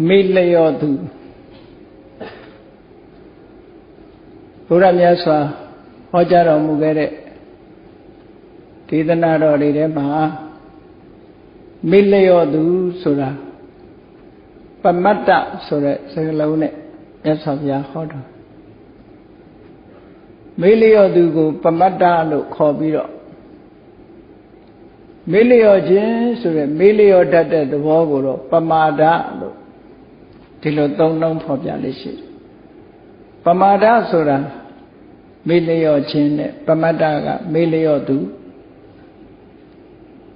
မေ့လျော့သူဘုရားမြတ်စွာဟောကြားတော်မူခဲ့တဲ့ဒေသနာတော်တွေထဲမှာမေ့လျော့သူဆိုတာပမတ္တဆိုတဲ့စကားလုံးနဲ့မြတ်စွာဘုရားဟောတော်မေ့လျော့သူကိုပမတ္တလို့ခေါ်ပြီးတော့မေ့လျော့ခြင်းဆိုတဲ့မေ့လျော့တတ်တဲ့သဘောကိုတော့ပမာဒလို့ဒီလိုသုံးနှုန်းဖော်ပြလေးရှိတယ်ပမာဒဆိုတာမေ့လျော့ခြင်းနဲ့ပမတ္တကမေ့လျော့သူ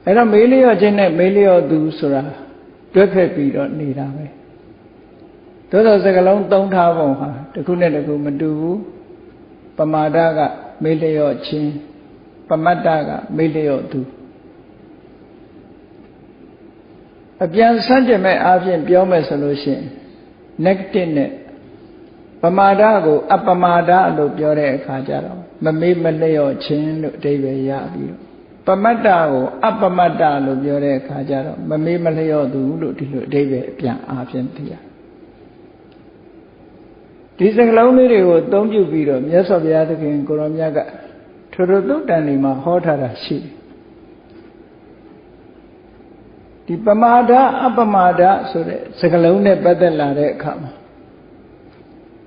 အဲ့တော့မေ့လျော့ခြင်းနဲ့မေ့လျော့သူဆိုတာတွဲဖက်ပြီးတော့နေတာပဲသို့သောစကားလုံးသုံးထားပုံဟာတစ်ခုနဲ့တစ်ခုမတူဘူးပမာဒကမေ့လျော့ခြင်းပမတ္တကမေ့လျော့သူအပြန်ဆန့်ကျင်မဲ့အားဖြင့်ပြောမယ်ဆိုလို့ရှိရင် negative နဲ့ပမာဒကိုအပမာဒလို့ပြောတဲ့အခါကျတော့မမေ့မလျော့ခြင်းလို့အဓိပ္ပာယ်ရပြီးတော့ပမတ္တကိုအပမတ္တလို့ပြောတဲ့အခါကျတော့မမေ့မလျော့သူလို့ဒီလိုအဓိပ္ပာယ်အပြန်အားဖြင့်သိရဒီစကားလုံးလေးတွေကိုအသုံးပြုပြီးတော့မြတ်စွာဘုရားသခင်ကိုရောမြတ်ကထိုသုတ်တန်တွေမှာဟောထားတာရှိတယ်ဒီပမာဒအပမာဒဆိုတဲ့စကားလုံးနဲ့ပတ်သက်လာတဲ့အခါမှာ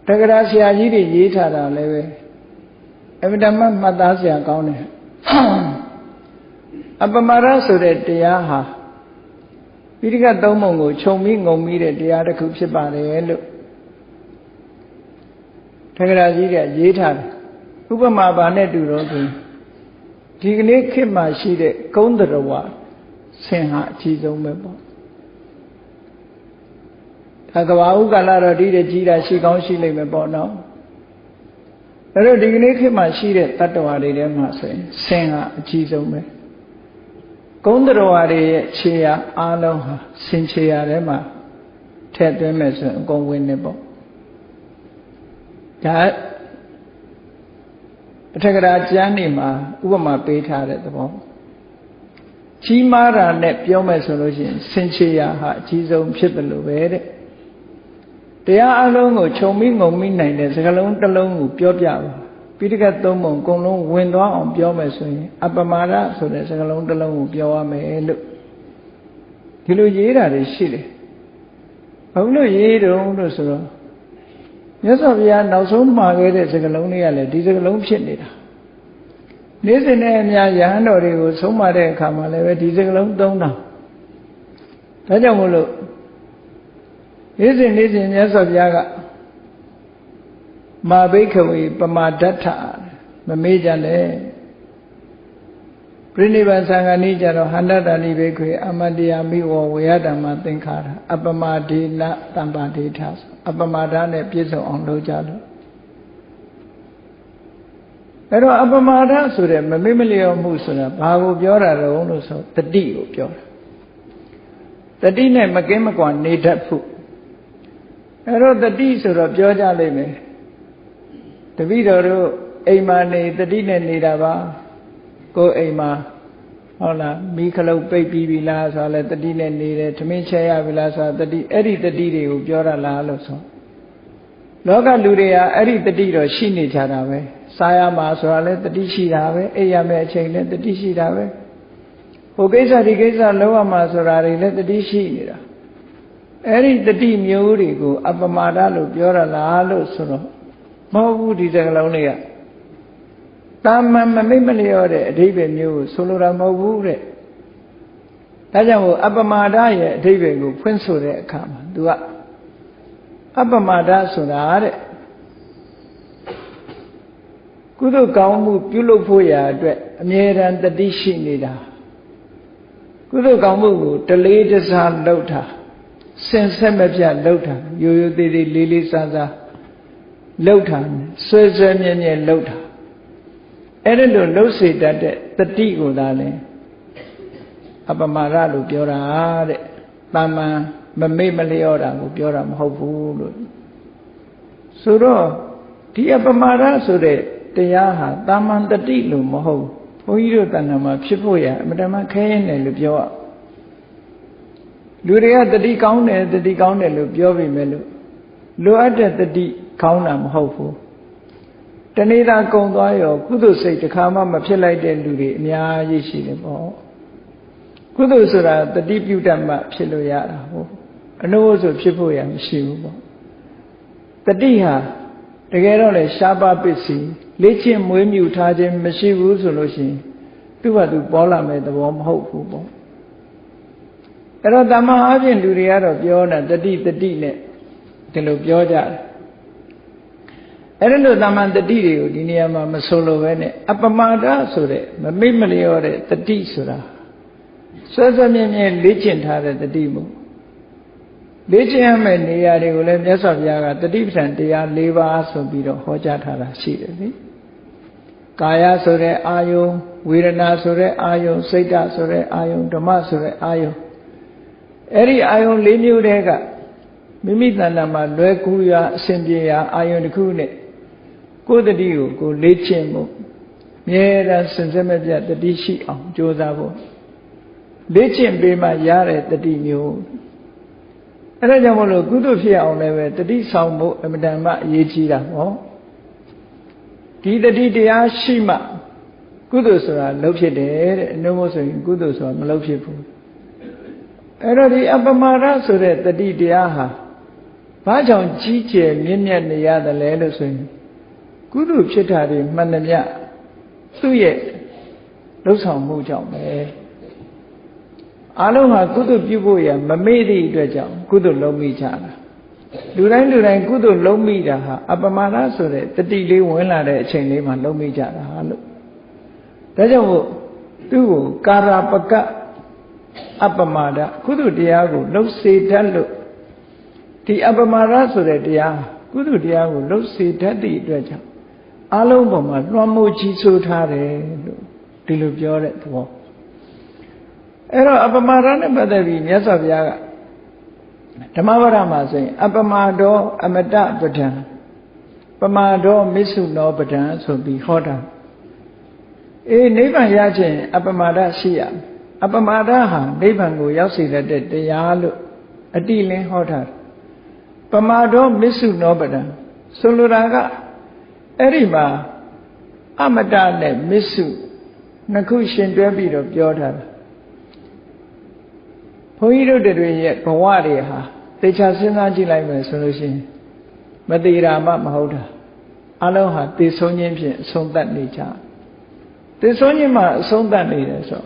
တက္ကရာဆရာကြီးတွေရေးထားတာလည်းပဲအမှန်တမ်းမှတ်သားစရာကောင်းတယ်အပမာဒဆိုတဲ့တရားဟာပိဋကတ်သုံးပုံကိုခြုံပြီးငုံပြီးတဲ့တရားတစ်ခုဖြစ်ပါတယ်လို့တက္ကရာကြီးကရေးထားတယ်ဥပမာဘာနဲ့တူတော့ဆိုဒီကနေ့ခေတ်မှာရှိတဲ့ကုန်းတရဝဆင်ဟာအကြီးဆုံးပဲပေါ့ဒါကဘာဥကာလတော့ဒီတဲ့ကြီးတာရှိကောင်းရှိလိမ့်မယ်ပေါ့နော်ဒါတော့ဒီကနေ့ခေတ်မှာရှိတဲ့တတ္တဝါတွေထဲမှာဆိုရင်ဆင်ဟာအကြီးဆုံးပဲကုန်းတရဝါတွေရဲ့ခြေရာအားလုံးဟာဆင်ခြေရာထဲမှာထည့်သွင်းမယ်ဆိုရင်အကုန်ဝင်နေပေါ့ဒါအထက်ကရာကျမ်းနေမှာဥပမာပေးထားတဲ့သဘောကြီးမားတာနဲ့ပြောမယ်ဆိုလို့ရှိရင်ဆင်ခြေရာဟာအကြီးဆုံးဖြစ်တယ်လို့ပဲတဲ့တရားအလုံးကိုခြုံမိငုံမိနိုင်တဲ့စကားလုံးတစ်လုံးကိုပြောပြပါပိဋကတ်သုံးပုံအကုန်လုံးဝင်သွားအောင်ပြောမယ်ဆိုရင်အပမာဒဆိုတဲ့စကားလုံးတစ်လုံးကိုပြောရမယ်လို့ဒီလိုရေးတာတွေရှိတယ်ဘာလို့ရေးတုံးလို့ဆိုတော့မြတ်စွာဘုရားနောက်ဆုံးမှာခဲ့တဲ့စကားလုံးတွေကလည်းဒီစကားလုံးဖြစ်နေတာနေ့စဉ်နဲ့အများယဟန်တော်တွေကိုဆုံးမတဲ့အခါမှာလည်းပဲဒီစကားလုံးသုံးတာဒါကြောင့်မို့လို့နေ့စဉ်မြတ်စွာဘုရားကမာဘိခဝေပမာဒဋ္ဌမမေ့ကြနဲ့ပြိနိဗ္ဗာန်သံဃာနိကြတော့ဟန္တတာနိဘိခွေအမတ္တယာမိဝဝေယဓမ္မသင်္ခါရအပမဒေနတမ္ပါဒေထအပမဒနဲ့ပြည့်စုံအောင်လုပ်ကြလို့အဲ့တော့အပမာဒဆိုတဲ့မမေ့မလျော့မှုဆိုတာဘာကိုပြောတာတုံးလို့ဆိုတတိကိုပြောတာတတိနဲ့မကင်းမကွာနေတတ်ဖို့အဲ့တော့တတိဆိုတော့ပြောကြလိမ့်မယ်တပည့်တော်တို့အိမ်မှာနေတတိနဲ့နေတာပါကိုယ်အိမ်မှာဟုတ်လားမိခလုတ်ပိတ်ပြီးပြီလားဆိုတော့လဲတတိနဲ့နေတယ်ထမင်းချက်ရပြီလားဆိုတော့တတိအဲ့ဒီတတိတွေကိုပြောရလားလို့ဆိုလောကလူတွေကအဲ့ဒီတတိတော့ရှိနေကြတာပဲစားရမှာဆိုတာလဲတတိရှိတာပဲအိပ်ရမယ့်အချိန်လဲတတိရှိတာပဲဟိုကိစ္စဒီကိစ္စလုံးဝမှာဆိုတာတွေလဲတတိရှိနေတာအဲ့ဒီတတိမျိုးတွေကိုအပမာဒလို့ပြောရလားလို့ဆိုတော့မဟုတ်ဘူးဒီစကားလုံးတွေကတာမန်မမိတ်မလျော့တဲ့အဓိပ္ပာယ်မျိုးကိုဆိုလိုတာမဟုတ်ဘူးတဲ့ဒါကြောင့်မို့အပမာဒရဲ့အဓိပ္ပာယ်ကိုဖွင့်ဆိုတဲ့အခါမှာသူကအပမာဒဆိုတာတဲ့ကုသိုလ်ကောင်းမှုပြုလုပ်ဖို့ရာအတွက်အမြဲတမ်းတတိရှိနေတာကုသိုလ်ကောင်းမှုကိုတလေးတစားလုပ်တာစင်ဆက်မပြတ်လုပ်တာရိုးရိုးသေးသေးလေးလေးစားစားလုပ်တာဆွဲဆွဲမြဲမြဲလုပ်တာအဲ့ဒါလို့လှုပ်စေတတ်တဲ့တတိကိုသာလဲအပမာဒလို့ပြောတာတဲ့တာမန်မမေ့မလျော့တာကိုပြောတာမဟုတ်ဘူးလို့ဆိုတော့ဒီအပမာဒဆိုတဲ့တရားဟာတာမန်တတိလို့မဟုတ်ဘုန်းကြီးတို့တဏ္ဍာမှာဖြစ်ဖို့ရအမှန်တမ်းခဲရင်တယ်လို့ပြောရ လူတွေကတတိကောင်းတယ်လို့ပြောပြီးမဲ့လို့လိုအပ်တဲ့တတိကောင်းတာမဟုတ်ဘူးတနေ့သာကုံသွားရောကုသိုလ်စိတ်တစ်ခါမှမဖြစ်လိုက်တဲ့လူတွေအများကြီးရှိတယ်ပေါ့ကုသိုလ်ဆိုတာတတိပြုတတ်မှဖြစ်လို့ရတာဟုတ်အနုဆိုဖြစ်ဖို့ရမရှိဘူးပေါ့တတိဟာတကယ်တော့လေရှားပါပစ္စည်းလေ့ကျင့်မွေးမြူထားခြင်းမရှိဘူးဆိုလို့ရှိရင်သူ့ဘာသူပေါ်လာမဲ့သဘောမဟုတ်ဘူးပေါ့အဲ့တော့တမန်အပြင်လူတွေကတော့ပြောတာတတိနဲ့ဒီလိုပြောကြတယ်အဲ့ဒါလို့တမန်တတိတွေကိုဒီနေရာမှာမဆိုလိုပဲနဲ့အပမာဒဆိုတဲ့မမိတ်မလျော်တဲ့တတိဆိုတာဆွဲဆွဲမြဲမြဲလေ့ကျင့်ထားတဲ့တတိမို့လေ့ကျင့်ရမယ့်နေရာတွေကိုလည်းမြတ်စွာဘုရားကတတိပဋ္ဌာန်တရား၄ပါးဆိုပြီးတော့ဟောကြားထားတာရှိတယ်လေကာယဆိုတဲ့အာယုံဝေဒနာဆိုတဲ့အာယုံစိတ်ဓာတ်ဆိုတဲ့အာယုံဓမ္မဆိုတဲ့အာယုံအဲ့ဒီအာယုံ၄မျိုးတည်းကမိမိတဏ္ဍာမှာလွယ်ကူရာအစဉ်ပြေရာအာယုံတစ်ခုနဲ့ကိုယ်တတိကိုလေ့ကျင့်ဖို့မြဲတမ်းစင်စစ်မပြတ်တတိရှိအောင်ကြိုးစားဖို့လေ့ကျင့်ပေးမှရတဲ့တတိမျိုးအဲ့ဒါကြောင့်မလို့ကုသိုလ်ဖြစ်အောင်လည်းပဲတတိဆောင်ဖို့အမတန်မှအရေးကြီးတာဟောဒီတတိတရားရှိမှကုသိုလ်ဆိုတာလုပ်ဖြစ်တယ်တဲ့အနုမို့ဆိုရင်ကုသိုလ်ဆိုတာမလုပ်ဖြစ်ဘူးအဲ့တော့ဒီအပမာဒဆိုတဲ့တတိတရားဟာဘာကြောင့်ကြီးကျယ်မြင့်မြတ်နေရတယ်လဲလို့ဆိုရင်ကုသိုလ်ဖြစ်တာတွေမှန်သမျှသူ့ရဲ့လှုပ်ဆောင်မှုကြောင့်ပဲအလုံးဟာကုသိုလ်ပြုဖို့ရမမေ့သည့်အတွက်ကြောင့်ကုသိုလ်လုံးမိကြတာလူတိုင်းကုသိုလ်လုံးမိတာဟာအပမာဒဆိုတဲ့တတိလေးဝင်လာတဲ့အချိန်လေးမှာလုံးမိကြတာလို့ဒါကြောင့်မို့သူ့ကိုကာရပကအပမာဒကုသိုလ်တရားကိုလှုပ်စေတတ်လို့ဒီအပမာဒဆိုတဲ့တရားကုသိုလ်တရားကိုလှုပ်စေတတ်သည့်အတွက်ကြောင့်အလုံးပေါ်မှာလွှမ်းမိုးကြီးစိုးထားတယ်လို့ဒီလိုပြောတဲ့သဘောအဲ့တော့အပမာဒနဲ့ပတ်သက်ပြီးမြတ်စွာဘုရားကဓမ္မဝရမှာဆိုရင်အပမာဒောအမတပဒံပမာဒောမစ္ဆုနောပဒံဆိုပြီးဟောတာနိဗ္ဗာန်ရခြင်းအပမာဒရှိရအပမာဒဟာနိဗ္ဗာန်ကိုရောက်စေတဲ့တရားလို့အတိလင်းဟောထားတယ်ပမာဒောမစ္ဆုနောပဒံဆိုလိုတာကအဲ့ဒီမှာအမတနဲ့မစ္ဆုနှစ်ခုရှင်တွဲပြီးတော့ပြောထားတာဘုန်းကြီးတို့တွေရဲ့ဘဝတွေဟာသေချာစဉ်းစားကြည့်လိုက်မယ်ဆိုလို့ရှိရင်မသေးတာမှမဟုတ်တာအလုံးဟာသေဆုံးခြင်းဖြင့်အဆုံးသတ်နေကြသေဆုံးခြင်းမှာအဆုံးသတ်နေတယ်ဆို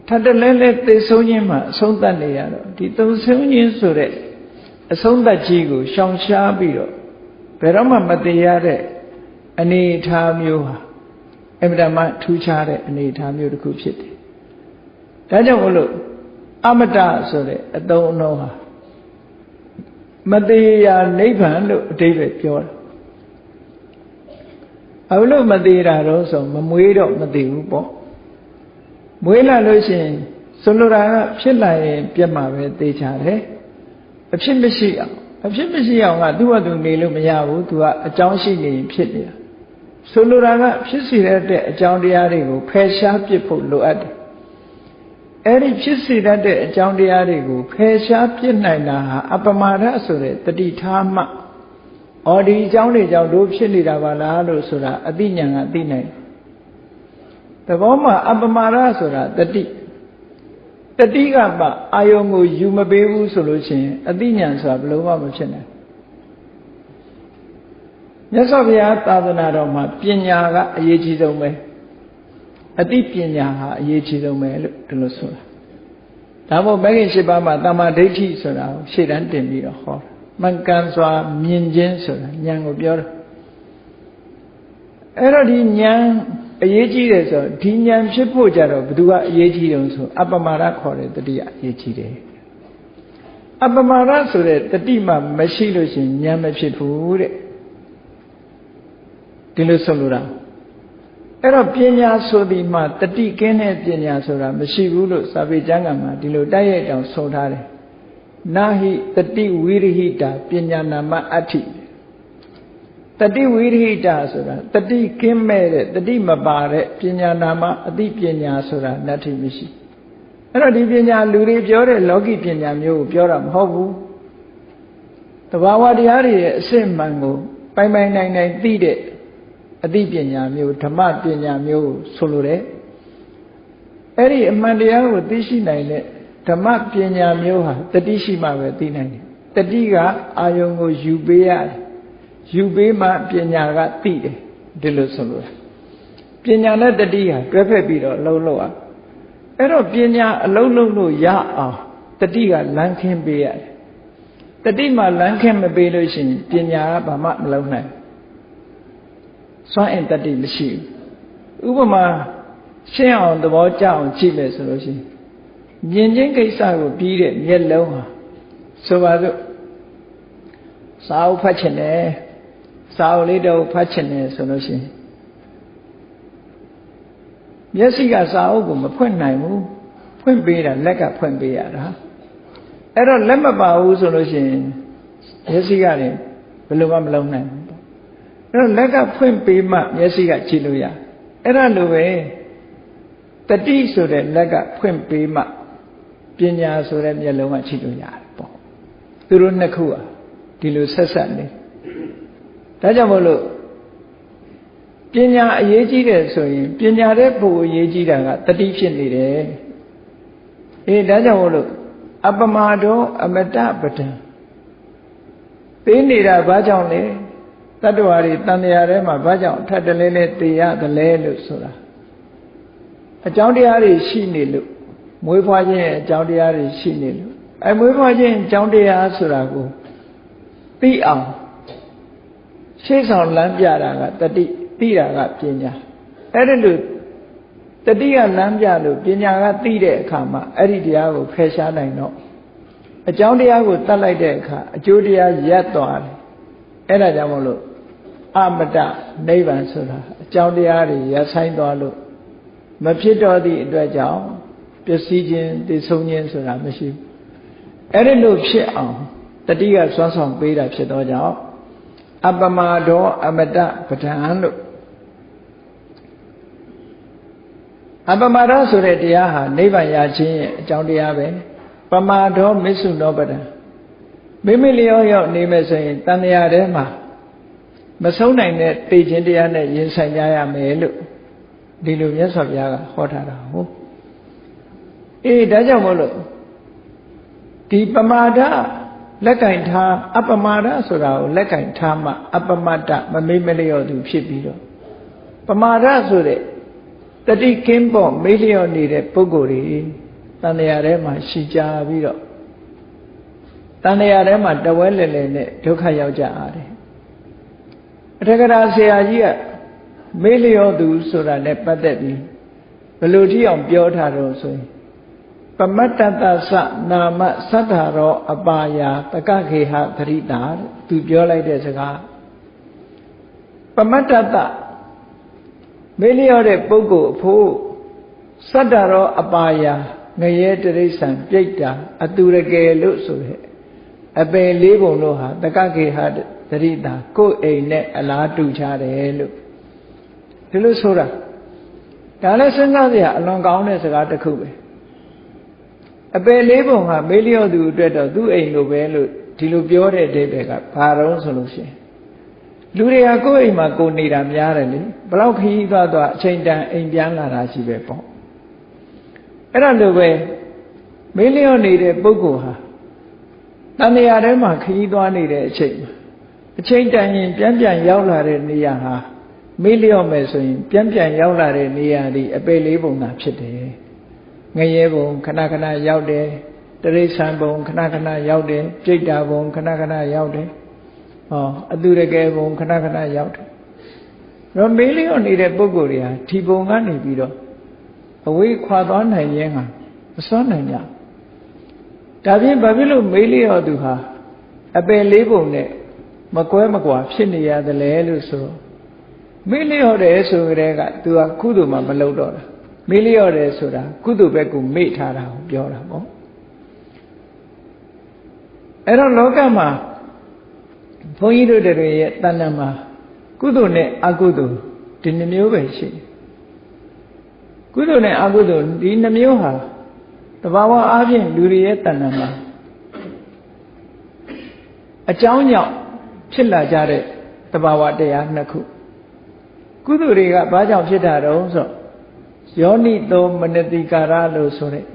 ထပ်တလဲလဲသေဆုံးခြင်းမှာအဆုံးသတ်နေရတော့ဒီသေဆုံးခြင်းဆိုတဲ့အဆုံးသတ်ကြီးကိုရှောင်ရှားပြီးတော့ဘယ်တော့မှမသေးရတဲ့အနေအထားမျိုးဟာအမြဲတမ်းထူးခြားတဲ့အနေအထားမျိုးတစ်ခုဖြစ်တယ်ဒါကြောင့်မို့လို့အမတဆိုတဲ့အသုံးအနှုန်းဟာမသေးရာနိဗ္ဗာန်လို့အဓိပ္ပာယ်ပြောတာဘာလို့မသေးတာတော့ဆိုမမွေးတော့မသေးဘူးပေါ့မွေးလာလို့ရှိရင်ဆိုလိုတာကဖြစ်လာရင်ပြတ်မှာပဲသေချာတယ်အဖြစ်မရှိအောင်ကသူ့ဘာသူနေလို့မရဘူးသူကအကြောင်းရှိနေရင်ဖြစ်နေတာဆိုလိုတာကဖြစ်စီတဲ့အကြောင်းတရားတွေကိုဖယ်ရှားပစ်ဖို့လိုအပ်တယ်အဲ့ဒီဖြစ်စေတတ်တဲ့အကြောင်းတရားတွေကိုဖယ်ရှားပြစ်နိုင်တာဟာအပမာဒဆိုတဲ့တတိထားမှဒီအကြောင်းတွေကြောင့်တို့ဖြစ်နေတာပါလားလို့ဆိုတာအသိဉာဏ်ကသိနိုင်သဘောမှာအပမာဒဆိုတာတတိကမှအာယုံကိုယူမပေးဘူးဆိုလို့ရှိရင်အသိဉာဏ်ဆိုတာဘယ်လိုမှမဖြစ်နိုင်မြတ်စွာဘုရားသာသနာတော်မှာပညာကအရေးကြီးဆုံးပဲအသိပညာဟာအရေးကြီးဆုံးပဲလို့ဒီလိုဆိုတာဒါမို့မဂ္ဂင်၈ပါးမှာတမ္မာဒိဋ္ဌိဆိုတာကိုရှေ့တန်းတင်ပြီးတော့ဟောတာမှန်ကန်စွာမြင်ခြင်းဆိုတာဉာဏ်ကိုပြောတာအဲ့တော့ဒီဉာဏ်အရေးကြီးတယ်ဆိုတော့ဒီဉာဏ်ဖြစ်ဖို့ကြတော့ဘယ်သူကအရေးကြီးတုံးဆိုအပမာဒခေါ်တဲ့တတိယအရေးကြီးတယ်အပမာဒဆိုတဲ့တတိမှမရှိလို့ရှိရင်ဉာဏ်မဖြစ်ဘူးတဲ့ဒီလိုဆိုလိုတာအဲ့တော့ပညာဆိုဒီမှာတတိကင်းတဲ့ပညာဆိုတာမရှိဘူးလို့စာပေကျမ်းဂန်မှာဒီလိုတိုက်ရိုက်တောင်ဆိုထားတယ်နာဟိတတိဝိရိဟိတာပညာနာမအဋ္ဌိတတိဝိရိဟိတာဆိုတာတတိကင်းမဲ့တဲ့တတိမပါတဲ့ပညာနာမအသိပညာဆိုတာနတ္ထိမရှိ အဲ့တော့ဒီပညာလူတွေပြောတဲ့လောကီပညာမျိုးကိုပြောတာမဟုတ်ဘူးတဘာဝတရားတွေရဲ့အစစ်မှန်ကိုပိုင်ပိုင်နိုင်နိုင်သိတဲ့အသိပညာမျိုးဓမ္မပညာမျိုးကိုဆိုလိုတယ်အဲ့ဒီအမှန်တရားကိုသိရှိနိုင်တဲ့ဓမ္မပညာမျိုးဟာတတိရှိမှပဲသိနိုင်တယ်တတိကအာယုံကိုယူပေးရတယ်ယူပေးမှပညာကသိတယ်ဒီလိုဆိုလို့ပညာနဲ့တတိဟာတွဲဖက်ပြီးတော့အလုံးလုံးအောင်အဲ့တော့ပညာအလုံးလုံးလို့ရအောင်တတိကလမ်းခင်းပေးရတယ်တတိမှလမ်းခင်းမပေးလို့ရှိရင်ပညာကဘာမှမလုပ်နိုင်စွမ်းအင်တတိမရှိဘူးဥပမာရှင်းအောင်သဘောကျအောင်ကြည့်မယ်ဆိုလို့ရှိရင်မြင်ချင်းကိစ္စကိုပြီးတဲ့မျက်လုံးဟာဆိုပါစို့စာအုပ်ဖတ်ချင်တယ်စာအုပ်လေးတော့ဖတ်ချင်တယ်ဆိုလို့ရှိရင်မျက်စိကစာအုပ်ကိုမဖွင့်နိုင်ဘူးဖွင့်ပေးတာလက်ကဖွင့်ပေးရတာအဲ့တော့လက်မပါဘူးဆိုလို့ရှိရင်မျက်စိကလည်းဘယ်လိုမှမလုံးနိုင်ဘူးအဲ့တော့လက်ကဖွင့်ပေးမှမျက်စိကကြည့်လို့ရအဲ့ဒါလိုပဲတတိဆိုတဲ့လက်ကဖွင့်ပေးမှပညာဆိုတဲ့မျက်လုံးကကြည့်လို့ရတယ်ပေါ့သူတို့နှစ်ခုอ่ะဒီလိုဆက်ဆက်နေဒါကြောင့်မို့လို့ပညာအရေးကြီးတယ်ဆိုရင်ပညာတဲ့ဘုံအရေးကြီးတာကတတိဖြစ်နေတယ်ဒါကြောင့်မို့လို့အပမာဒောအမတပဒံသိနေတာဘာကြောင့်လဲတတ္တဝါတွေတန်တရားထဲမှာဘာကြောင့်ထပ်တလဲလဲသိရတယ်လဲလို့ဆိုတာအကြောင်းတရားတွေရှိနေလို့မွေးဖွားခြင်းရဲ့အကြောင်းတရားတွေရှိနေလို့မွေးဖွားခြင်းအကြောင်းတရားဆိုတာကိုသိအောင်ရှေ့ဆောင်လမ်းပြတာကတတိသိတာကပညာအဲ့ဒါလို့တတိကလမ်းပြလို့ပညာကသိတဲ့အခါမှာအဲ့ဒီတရားကိုဖယ်ရှားနိုင်တော့အကြောင်းတရားကိုတတ်လိုက်တဲ့အခါအကျိုးတရားရပ်သွားတယ်အဲ့ဒါကြောင့်မို့လို့အမတနိဗ္ဗာန်ဆိုတာအကြောင်းတရားတွေရပ်ဆိုင်သွားလို့မဖြစ်တော့သည့်အတွက်ကြောင့်ပျက်စီးခြင်းတည်ဆုံးခြင်းဆိုတာမရှိဘူးအဲ့ဒီလိုဖြစ်အောင်တတိကစွမ်းဆောင်ပေးတာဖြစ်သောကြောင့်အပမာဒောအမတပဒံလို့အပမာဒောဆိုတဲ့တရားဟာနိဗ္ဗာန်ရခြင်းရဲ့အကြောင်းတရားပဲပမာဒောမစ္ဆုနောပဒံမိမိလျောရောက်နေမယ်ဆိုရင်တန်တရားထဲမှာမဆုံးနိုင်တဲ့သိခြင်းတရားနဲ့ရင်ဆိုင်ကြရမယ်လို့ဒီလိုမြတ်စွာဘုရားကဟောထားတာဟုတ်ဒါကြောင့်မို့လို့ဒီပမာဒလက်ကင်ထားအပမာဒဆိုတာကိုလက်ကင်ထားမှအပမတ္တမမေ့မလျော့သူဖြစ်ပြီးတော့ပမာဒဆိုတဲ့တတိကင်းပေါ့မေ့လျော့နေတဲ့ပုဂ္ဂိုလ်တွေတန်တရားထဲမှာရှိကြပြီးတော့တန်တရားထဲမှာတဝဲလဲလဲနဲ့ဒုက္ခရောက်ကြရတယ်အထက်ကရာဆရာကြီးကမေ့လျော့သူဆိုတာနဲ့ပတ်သက်ပြီးဘယ်လိုထိအောင်ပြောထားတော့ဆိုရင်ပမတ္တတသနာမသတ္တရောအပါယာတကခေဟသရိတာသူပြောလိုက်တဲ့စကားပမတ္တတမေ့လျော့တဲ့ပုဂ္ဂိုလ်အဖို့သတ္တရောအပါယာငရဲတိရိစ္ဆာန်ပြိတ္တာအတုရကယ်လို့ဆိုတဲ့အပယ်လေးပုံတို့ဟာတကခေဟသရိတာကိုယ်အိမ်နဲ့အလားတူချတယ်လို့ဒီလိုဆိုတာဒါလည်းစဉ်းစားစရာအလွန်ကောင်းတဲ့စကားတစ်ခုပဲအပယ်လေးပုံဟာမေးလျော့သူအတွက်တော့သူ့အိမ်လိုပဲလို့ဒီလိုပြောတဲ့အဓိပ္ပာယ်ကဘာတော့ဆိုလို့ရှိရင်လူတွေကကိုယ့်အိမ်မှာကိုယ်နေတာများတယ်လေဘလောက်ခရီးသွားအချိန်တန်အိမ်ပြန်လာတာရှိပဲပေါ့အဲ့ဒါလိုပဲမေးလျော့နေတဲ့ပုဂ္ဂိုလ်ဟာတန်တရားထဲမှာခရီးသွားနေတဲ့အချိန်တန်ရင်ပြန်ရောက်လာတဲ့နေရာဟာမေးလျော့မယ်ဆိုရင်ပြန်ရောက်လာတဲ့နေရာဒီအပယ်လေးပုံသာဖြစ်တယ်ငရဲဘုံခဏခဏရောက်တယ်တရိစ္ဆာန်ဘုံခဏခဏရောက်တယ်ပြိတ္တာဘုံခဏခဏရောက်တယ်အတုရကယ်ဘုံခဏခဏရောက်တယ်တော့မေးလျော့နေတဲ့ပုဂ္ဂိုလ်တွေဟာဒီဘုံကနေပြီးတော့အဝေးခွာသွားနိုင်ရင်ဟာမစွမ်းနိုင်ကြဒါဖြင့်ဘာဖြစ်လို့မေးလျော့သူဟာအပယ်လေးပုံနဲ့မကွဲမကွာဖြစ်နေရတယ်လေလို့ဆိုတော့မေးလျော့တယ်ဆိုကြတဲ့ကသူကကုသိုလ်မှမလုပ်တော့တာမေးလျော့တယ်ဆိုတာကုသိုလ်ဘက်ကိုမေ့ထားတာကိုပြောတာပေါ့အဲ့တော့လောကမှာဘုန်းကြီးတို့တွေရဲ့တဏ္ဍာမှာကုသိုလ်နဲ့အကုသိုလ်ဒီနှမျိုးပဲရှိတယ်ကုသိုလ်နဲ့အကုသိုလ်ဒီနှမျိုးဟာ တဘာဝအားဖြင့်လူတွေရဲ့တဏ္ဍာမှာအကြောင်းကြောင့်ဖြစ်လာကြတဲ့တဘာဝတရားနှစ်ခုကုသိုလ်တွေကဘာကြောင့်ဖြစ်တာတုံးဆိုယောနိသောမနတိကာရလို့ဆိုတဲ့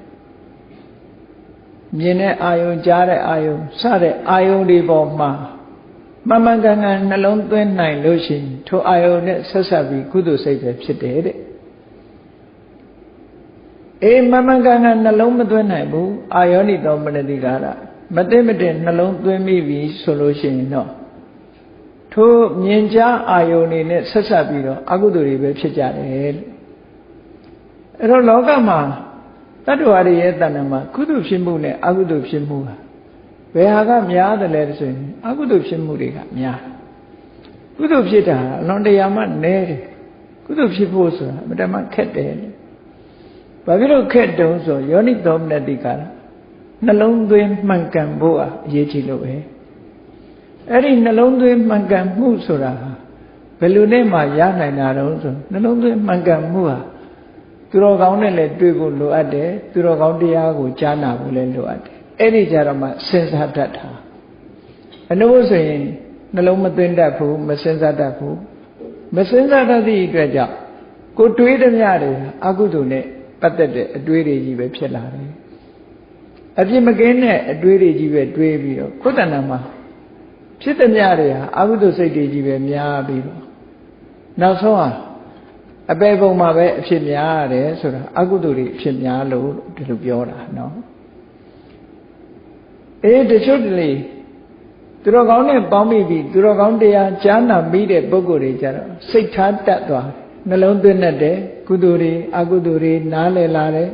မြင်တဲ့အာယုံကြားတဲ့အာယုံစတဲ့အာယုံတွေပေါ်မှာမှန်မှန်ကန်ကန်နှလုံးသွင်းနိုင်လို့ရှိရင်ထိုအာယုံနဲ့ဆက်ဆက်ပြီးကုသိုလ်စိတ်ပဲဖြစ်တယ်တဲ့မှန်မှန်ကန်ကန်နှလုံးမသွင်းနိုင်ဘူးအာယောနိသောမနတိကာရမသိမတင်နှလုံးသွင်းမိပြီဆိုလို့ရှိရင်တော့ထိုမြင်ကြားအာယုန်တွေနဲ့ဆက်ဆက်ပြီးတော့အကုသိုလ်တွေပဲဖြစ်ကြတယ်လို့အဲ့တော့လောကမှာတတ္တဝါတွေရဲ့တဏ္ဍာမှာကုသိုလ်ဖြစ်မှုနဲ့အကုသိုလ်ဖြစ်မှုဟာဘယ်ဟာကများတယ်လဲဆိုရင်အကုသိုလ်ဖြစ်မှုတွေကများကုသိုလ်ဖြစ်တာအလွန်တရာမှနည်းတယ်ကုသိုလ်ဖြစ်ဖို့ဆိုတာအမှန်တမ်းခက်တယ်ဘာဖြစ်လို့ခက်တုံးဆိုယောနိသောမနတိကာရနှလုံးသွင်းမှန်ကန်ဖို့အရေးကြီးလို့ပဲအဲ့ဒီနှလုံးသွင်းမှန်ကန်မှုဆိုတာဘယ်လိုနဲ့မှရနိုင်တာတုံးဆိုနှလုံးသွင်းမှန်ကန်မှုဟာသူတော်ကောင်းနဲ့လည်းတွေ့ဖို့လိုအပ်တယ်သူတော်ကောင်းတရားကိုကြားနာဖို့လည်းလိုအပ်တယ်အဲ့ဒီကြတော့မှစဉ်းစားတတ်တာအနုဆိုရင်နှလုံးမသွင်းတတ်ဘူးမစဉ်းစားတတ်ဘူးမစဉ်းစားတတ်သည့်အတွက်ကြောင့်ကိုတွေးသမျှတွေအကုသိုလ်နဲ့ပတ်သက်တဲ့အတွေးတွေကြီးပဲဖြစ်လာတယ်အပြစ်မကင်းတဲ့အတွေးတွေကြီးပဲတွေးပြီးတော့ကိုယ်တဏ္ဍာမှာဖြစ်သမျှတွေဟာအကုသိုလ်စိတ်တွေကြီးပဲများပြီးတော့နောက်ဆုံးဟာအပေပုံမှာပဲအဖြစ်များရတယ်ဆိုတာအကုသိုလ်တွေအဖြစ်များလို့ဒီလိုပြောတာနော်တချို့တလေသူတော်ကောင်းနဲ့ပေါင်းမိပြီးသူတော်ကောင်းတရားကြားနာမိတဲ့ပုဂ္ဂိုလ်တွေကြတော့စိတ်ထားတတ်သွားနှလုံးသွင်းတတ်တယ်ကုသိုလ်တွေအကုသိုလ်တွေနားလည်လာတယ်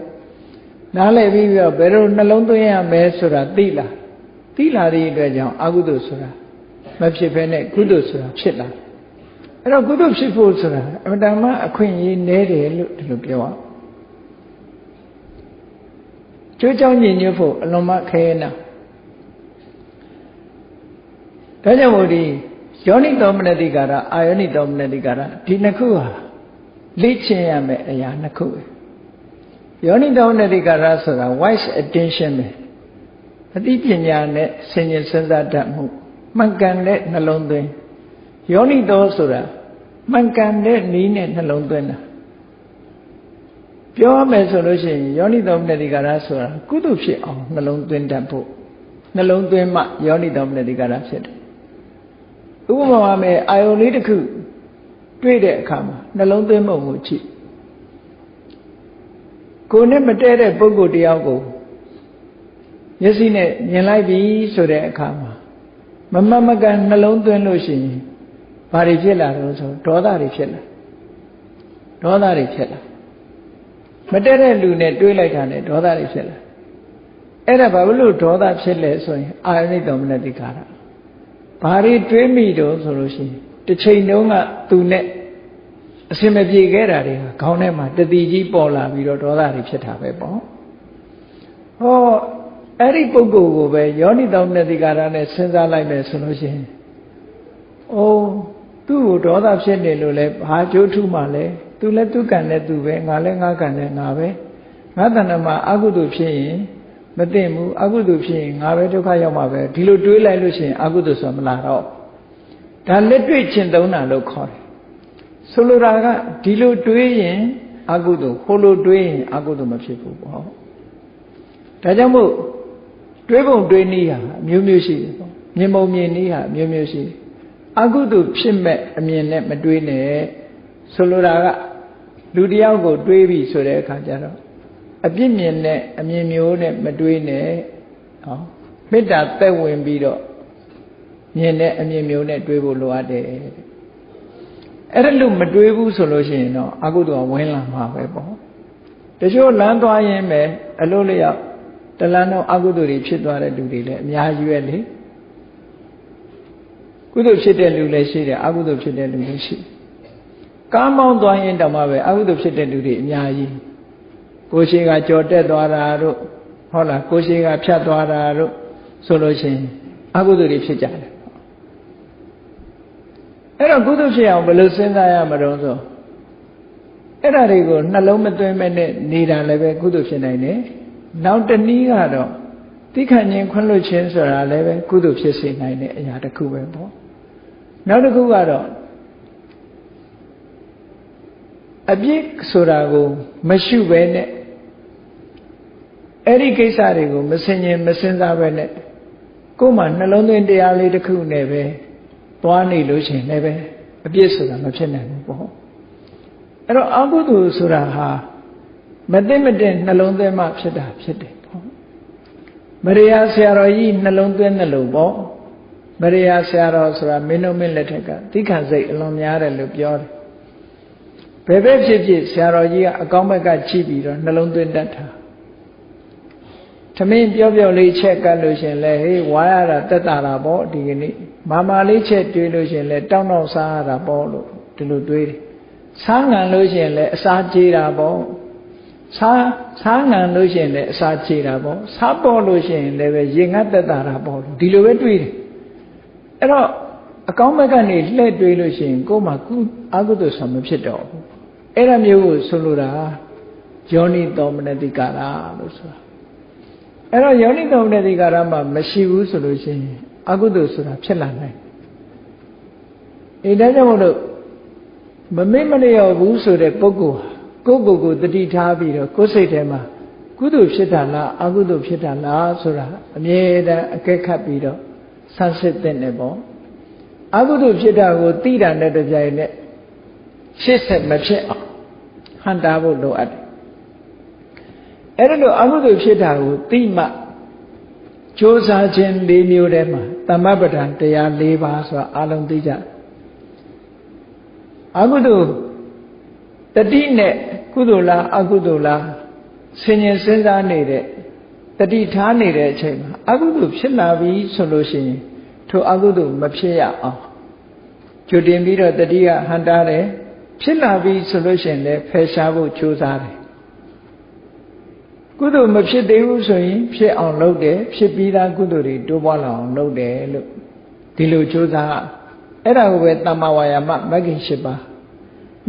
နားလည်ပြီးတော့ဘယ်လိုနှလုံးသွင်းရမလဲဆိုတာသိလာတဲ့အတွက်ကြောင့်အကုသိုလ်ဆိုတာမဖြစ်ဘဲနဲ့ကုသိုလ်ဆိုတာဖြစ်လာအဲ့တော့ကုသိုလ်ဖြစ်ဖို့ဆိုတာအမှန်တမ်းအခွင့်အရေးနည်းတယ်လို့ဒီလိုပြောရအောင်ကျိုးကြောင့်ညင်ညွတ်ဖို့အလွန်မှခဲနာဒါကြောင့်မို့ဒီယောနိသောမနတိကာရအာယောနိသောမနတိကာရဒီနှစ်ခုဟာလေ့ကျင့်ရမယ့်အရာနှစ်ခုပဲယောနိသောမနတိကာရဆိုတာ wise attention ပဲအသိပညာနဲ့ဆင်ခြင်စဉ်းစားတတ်မှုမှန်ကန်တဲ့နှလုံးသွင်းယောနိသောဆိုတာမှန်ကန်တဲ့နည်းနဲ့နှလုံးသွင်းတာပြောရမယ်ဆိုလို့ရှိရင်ယောနိသောမနတိကာရဆိုတာကုသိုလ်ဖြစ်အောင်နှလုံးသွင်းတတ်ဖို့နှလုံးသွင်းမှယောနိသောမနတိကာရဖြစ်တယ်ဥပမာမဲ့အာယုန်လေးတစ်ခုတွေ့တဲ့အခါမှာနှလုံးသွင်းမှုကိုကြည့်ကိုယ်နဲ့မတည့်တဲ့ပုဂ္ဂိုလ်တယောက်ကိုမျက်စိနဲ့မြင်လိုက်ပြီဆိုတဲ့အခါမှာမမှန်မကန်နှလုံးသွင်းလို့ရှိရင်ဘာတွေဖြစ်လာတော့ဆိုဒေါသတွေဖြစ်လာမတည့်တဲ့လူနဲ့တွေးလိုက်တာနဲ့ဒေါသတွေဖြစ်လာအဲ့ဒါဘာလို့ဒေါသဖြစ်လဲဆိုရင်အာယုန်သောမနတိကာရဘာတွေတွေးမိတော့ဆိုလို့ရှိရင်တစ်ချိန်တုန်းကသူနဲ့အစင်မပြေခဲ့တာတွေခေါင်းထဲမှာတတိကြီးပေါ်လာပြီးတော့ဒေါသတွေဖြစ်တာပဲပေါ့ဟောအဲ့ဒီပုဂ္ဂိုလ်ကိုပဲယောနိသောမနတိကာရနဲ့စဉ်းစားလိုက်မယ်ဆိုလို့ရှိရင်အိုးသူ့ကိုဒေါသဖြစ်နေလို့လဲဘာကြိုးထူးမှလဲသူလည်းသူကံနဲ့သူပဲငါလည်းငါကံနဲ့ငါပဲငါတဏ္ဍာမှာအကုသိုလ်ဖြစ်ရင်မသိဘူးအကုသိုလ်ဖြစ်ရင်ငါပဲဒုက္ခရောက်မှာပဲဒီလိုတွေးလိုက်လို့ရှိရင်အကုသိုလ်ဆိုမလာတော့ဒါလက်တွေ့ကျင့်သုံးတာလို့ခေါ်တယ်ဆိုလိုတာကဒီလိုတွေးရင်အကုသိုလ်ဟိုလိုတွေးရင်အကုသိုလ်မဖြစ်ဘူးပေါ့ဒါကြောင့်မို့တွေးပုံတွေးနည်းဟာအမျိုးမျိုးရှိတယ်ပေါ့မြင်ပုံမြင်နည်းဟာအမျိုးမျိုးရှိတယ်အကုသိုလ်ဖြစ်မဲ့အမြင်နဲ့မတွေးနဲ့ဆိုလိုတာကလူတယောက်ကိုတွေးပြီဆိုတဲ့အခါကျတော့အပြစ်မြင်နဲ့အမြင်မျိုးနဲ့မတွေးနဲ့ဟောမေတ္တာသက်ဝင်ပြီးတော့မြင်တဲ့အမြင်မျိုးနဲ့တွေးဖို့လိုအပ်တယ်အဲ့ဒါလို့မတွေးဘူးဆိုလို့ရှိရင်တော့အကုသိုလ်ကဝင်လာမှာပဲပေါ့တချို့လမ်းသွားရင်ပဲအလို့လျောက်တလန်းတော့အကုသိုလ်တွေဖြစ်သွားတဲ့လူတွေလည်းအများကြီးပဲလေကုသိုလ်ဖြစ်တဲ့လူလည်းရှိတယ်အကုသိုလ်ဖြစ်တဲ့လူလည်းရှိကားမောင်းသွားရင်တောင်မှပဲအကုသိုလ်ဖြစ်တဲ့လူတွေအများကြီးကိုယ်ရှိကကြော်တက်သွားတာတို့ဟုတ်လားကိုယ်ရှိကဖြတ်သွားတာတို့ဆိုလို့ရှိရင်အကုသိုလ်တွေဖြစ်ကြတယ်အဲ့တော့ကုသိုလ်ဖြစ်အောင်ဘယ်လိုစဉ်းစားရမလို့ဆိုအဲ့ဒါတွေကိုနှလုံးမသွင်းမဲ့နဲ့နေတာလည်းပဲကုသိုလ်ဖြစ်နိုင်တယ် နောက်တနည်းကတော့သိခဏ်ချင်းခွင့်လွှတ်ခြင်းဆိုတာလည်းပဲကုသိုလ်ဖြစ်စေနိုင်တဲ့အရာတစ်ခုပဲပေါ့နောက်တစ်ခုကတော့အပြစ်ဆိုတာကိုမရှိပဲနဲ့အဲ့ဒီကိစ္စတွေကိုမစင်ရင်မစင်စားပဲနဲ့ကိုယ်မှနှလုံးသွင်းတရားလေးတစ်ခုနဲ့ပဲသွားနေလို့ရှိရင်လည်းပဲအပြစ်ဆိုတာမဖြစ်နိုင်ဘူးပေါ့အဲ့တော့အကုသိုလ်ဆိုတာဟာမသိမတင်နှလုံးသွင်းမှဖြစ်တာဖြစ်တယ်ပေါ့မရိယာဆရာတော်ကြီးနှလုံးသွင်းတယ်လို့ပေါ့မရိယာဆရာတော်ဆိုတာမင်းတို့မင်းလက်ထက်ကသီခဏ်စိတ်အလွန်များတယ်လို့ပြောတယ်ဘယ်ပဲဖြစ်ဖြစ်ဆရာတော်ကြီးကအကောင်းဘက်ကကြည့်ပြီးတော့နှလုံးသွင်းတတ်တာသမင်းပြောလေးချက်ကပ်လို့ရှင်လဲဟေးဝါရတာတက်တာတာပေါ့ဒီကနေ့မာလေးချက်တွေးလို့ရှင်လဲတောင်းစားရတာပေါ့လို့ဒီလိုတွေးတယ်စားငံလို့ရှင်လဲအစာကြေးတာပေါ့စားငံလို့ရှင်လဲအစာကြေးတာပေါ့စားပေါ်လို့ရှင်လည်းပဲရေငတ်တက်တာတာပေါ့ဒီလိုပဲတွေးတယ်အဲ့တော့အကောင်းဘက်ကနေလှည့်တွေးလို့ရှင်ကိုယ်မှအကုသိုလ်ဆောင်မဖြစ်တော့ဘူးအဲ့ဒါမျိုးကိုဆိုလိုတာယောနိသောမနတိကာရလို့ဆိုတာအဲ့တော့ယောနိသောမနတိကာရမှာမရှိဘူးဆိုလို့ရှိရင်အကုသိုလ်ဆိုတာဖြစ်လာနိုင်ဒါကြောင့်မို့လို့မမေ့မလျော့ဘူးဆိုတဲ့ပုဂ္ဂိုလ်ကိုယ့်ကိုယ်တတိထားပြီးတော့ကိုယ်စိတ်ထဲမှာကုသိုလ်ဖြစ်တာလားအကုသိုလ်ဖြစ်တာလားဆိုတာအမြဲတမ်းအကဲခတ်ပြီးတော့ဆန်းစစ်တဲ့နေပေါ့အကုသိုလ်ဖြစ်တာကိုသိတာနဲ့တပြိုင်နက်ရှေ့ဆက်မဖြစ်အောင်ဟန်တာဖို့လိုအပ်တယ်အဲ့ဒါလို့အကုသိုလ်ဖြစ်တာကိုသိမှကြိုးစားခြင်း၄မျိုးထဲမှာသမ္မပဋ္ဌာန်တရား၄ပါးဆိုတာအလုံးသိကြအကုသိုလ်တတိနဲ့ကုသိုလ်လားအကုသိုလ်လားဆင်ញင်စဉ်းစားနေတဲ့တတိထားနေတဲ့အချိန်မှာအကုသိုလ်ဖြစ်လာပြီဆိုလို့ရှိရင်ထိုအကုသိုလ်မဖြစ်ရအောင်ကြိုတင်ပြီးတော့တတိကဟန်တာတယ်ဖြစ်လာပြီဆိုလို့ရှိရင်လည်းဖယ်ရှားဖို့ကြိုးစားတယ်ကုသိုလ်မဖြစ်သေးဘူးဆိုရင်ဖြစ်အောင်လုပ်တယ်ဖြစ်ပြီးသားကုသိုလ်တွေတိုးပွားလာအောင်လုပ်တယ်လို့ဒီလိုကြိုးစားအဲ့ဒါကိုပဲတမ္မာဝါယာမမဂ္ဂင်၈ပါး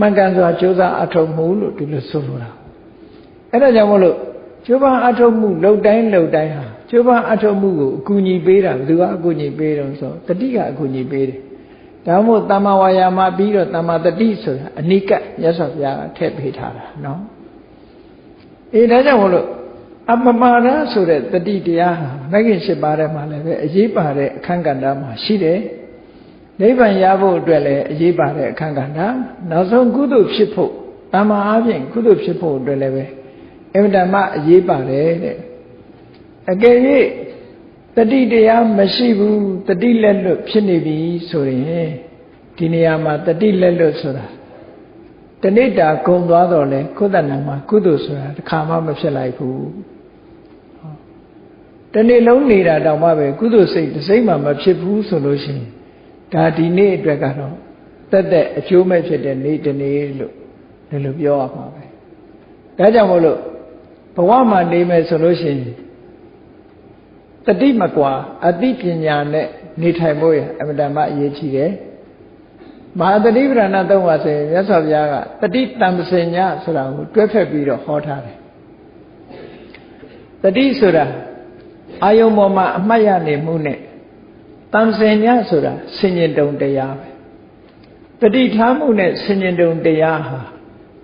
မှန်ကန်စွာကြိုးစားအထောက်မှုလို့ဒီလိုဆိုလိုတာအဲ့ဒါကြောင့်မို့လို့ကြိုးပမ်းအထောက်မှုလုပ်တိုင်းဟာကြိုးပမ်းအထောက်မှုကိုအကူအညီပေးတာဘယ်သူကအကူအညီပေးတော့ဆိုတတိကအကူအညီပေးတယ်ဒါမှမဟုတ်တမ္မာဝါယာမပြီးတော့တမ္မာတတိဆိုတာအနိကမြတ်စွာဘုရားကထည့်ပေးထားတာနော်ဒါကြောင့်မို့လို့အပမာဒဆိုတဲ့တတိတရားဟာမဂ္ဂင်၈ပါးထဲမှာလည်းပဲအရေးပါတဲ့အခန်းကဏ္ဍမှာရှိတယ်နိဗ္ဗာန်ရဖို့အတွက်လည်းအရေးပါတဲ့အခန်းကဏ္ဍနောက်ဆုံးကုသိုလ်ဖြစ်ဖို့တမ္မာအားဖြင့်ကုသိုလ်ဖြစ်ဖို့အတွက်လည်းပဲအမှန်တမ်းအရေးပါတယ်တဲ့အကယ်၍တတိတရားမရှိဘူးတတိလက်လွတ်ဖြစ်နေပြီဆိုရင်ဒီနေရာမှာတတိလက်လွတ်ဆိုတာတဏိတာကုံသွားတော့လေကိုယ်တဏ္ဍာမှာကုသိုလ်ဆိုတာတစ်ခါမှမဖြစ်လိုက်ဘူးတနေ့လုံးနေတာတောင်မှပဲကုသိုလ်စိတ်တစ်စိမ့်မှမဖြစ်ဘူးဆိုလို့ရှိရင်ဒါဒီနေ့အတွက်ကတော့တက်အကျိုးမဲ့ဖြစ်တဲ့နေ့တစ်နေ့လို့ဒီလိုပြောရမှာပဲဒါကြောင့်မို့လို့ဘဝမှာနေမယ်ဆိုလို့ရှိရင်တတိမကွာအသိပညာနဲ့နေထိုင်ဖို့ရအမှန်တမ်းအရေးကြီးတယ်မဟာတတိပဌာနာသုံးပါဆိုရင်မြတ်စွာဘုရားကတတိတံပစညဆိုတာကိုတွဲဖက်ပြီးတော့ဟောထားတယ်တတိဆိုတာအာယုံပေါ်မှာအမှတ်ရနေမှုနဲ့တံပစညဆိုတာဆင်ញင်တုံတရားပဲတတိထားမှုနဲ့ဆင်ញင်တုံတရားဟာ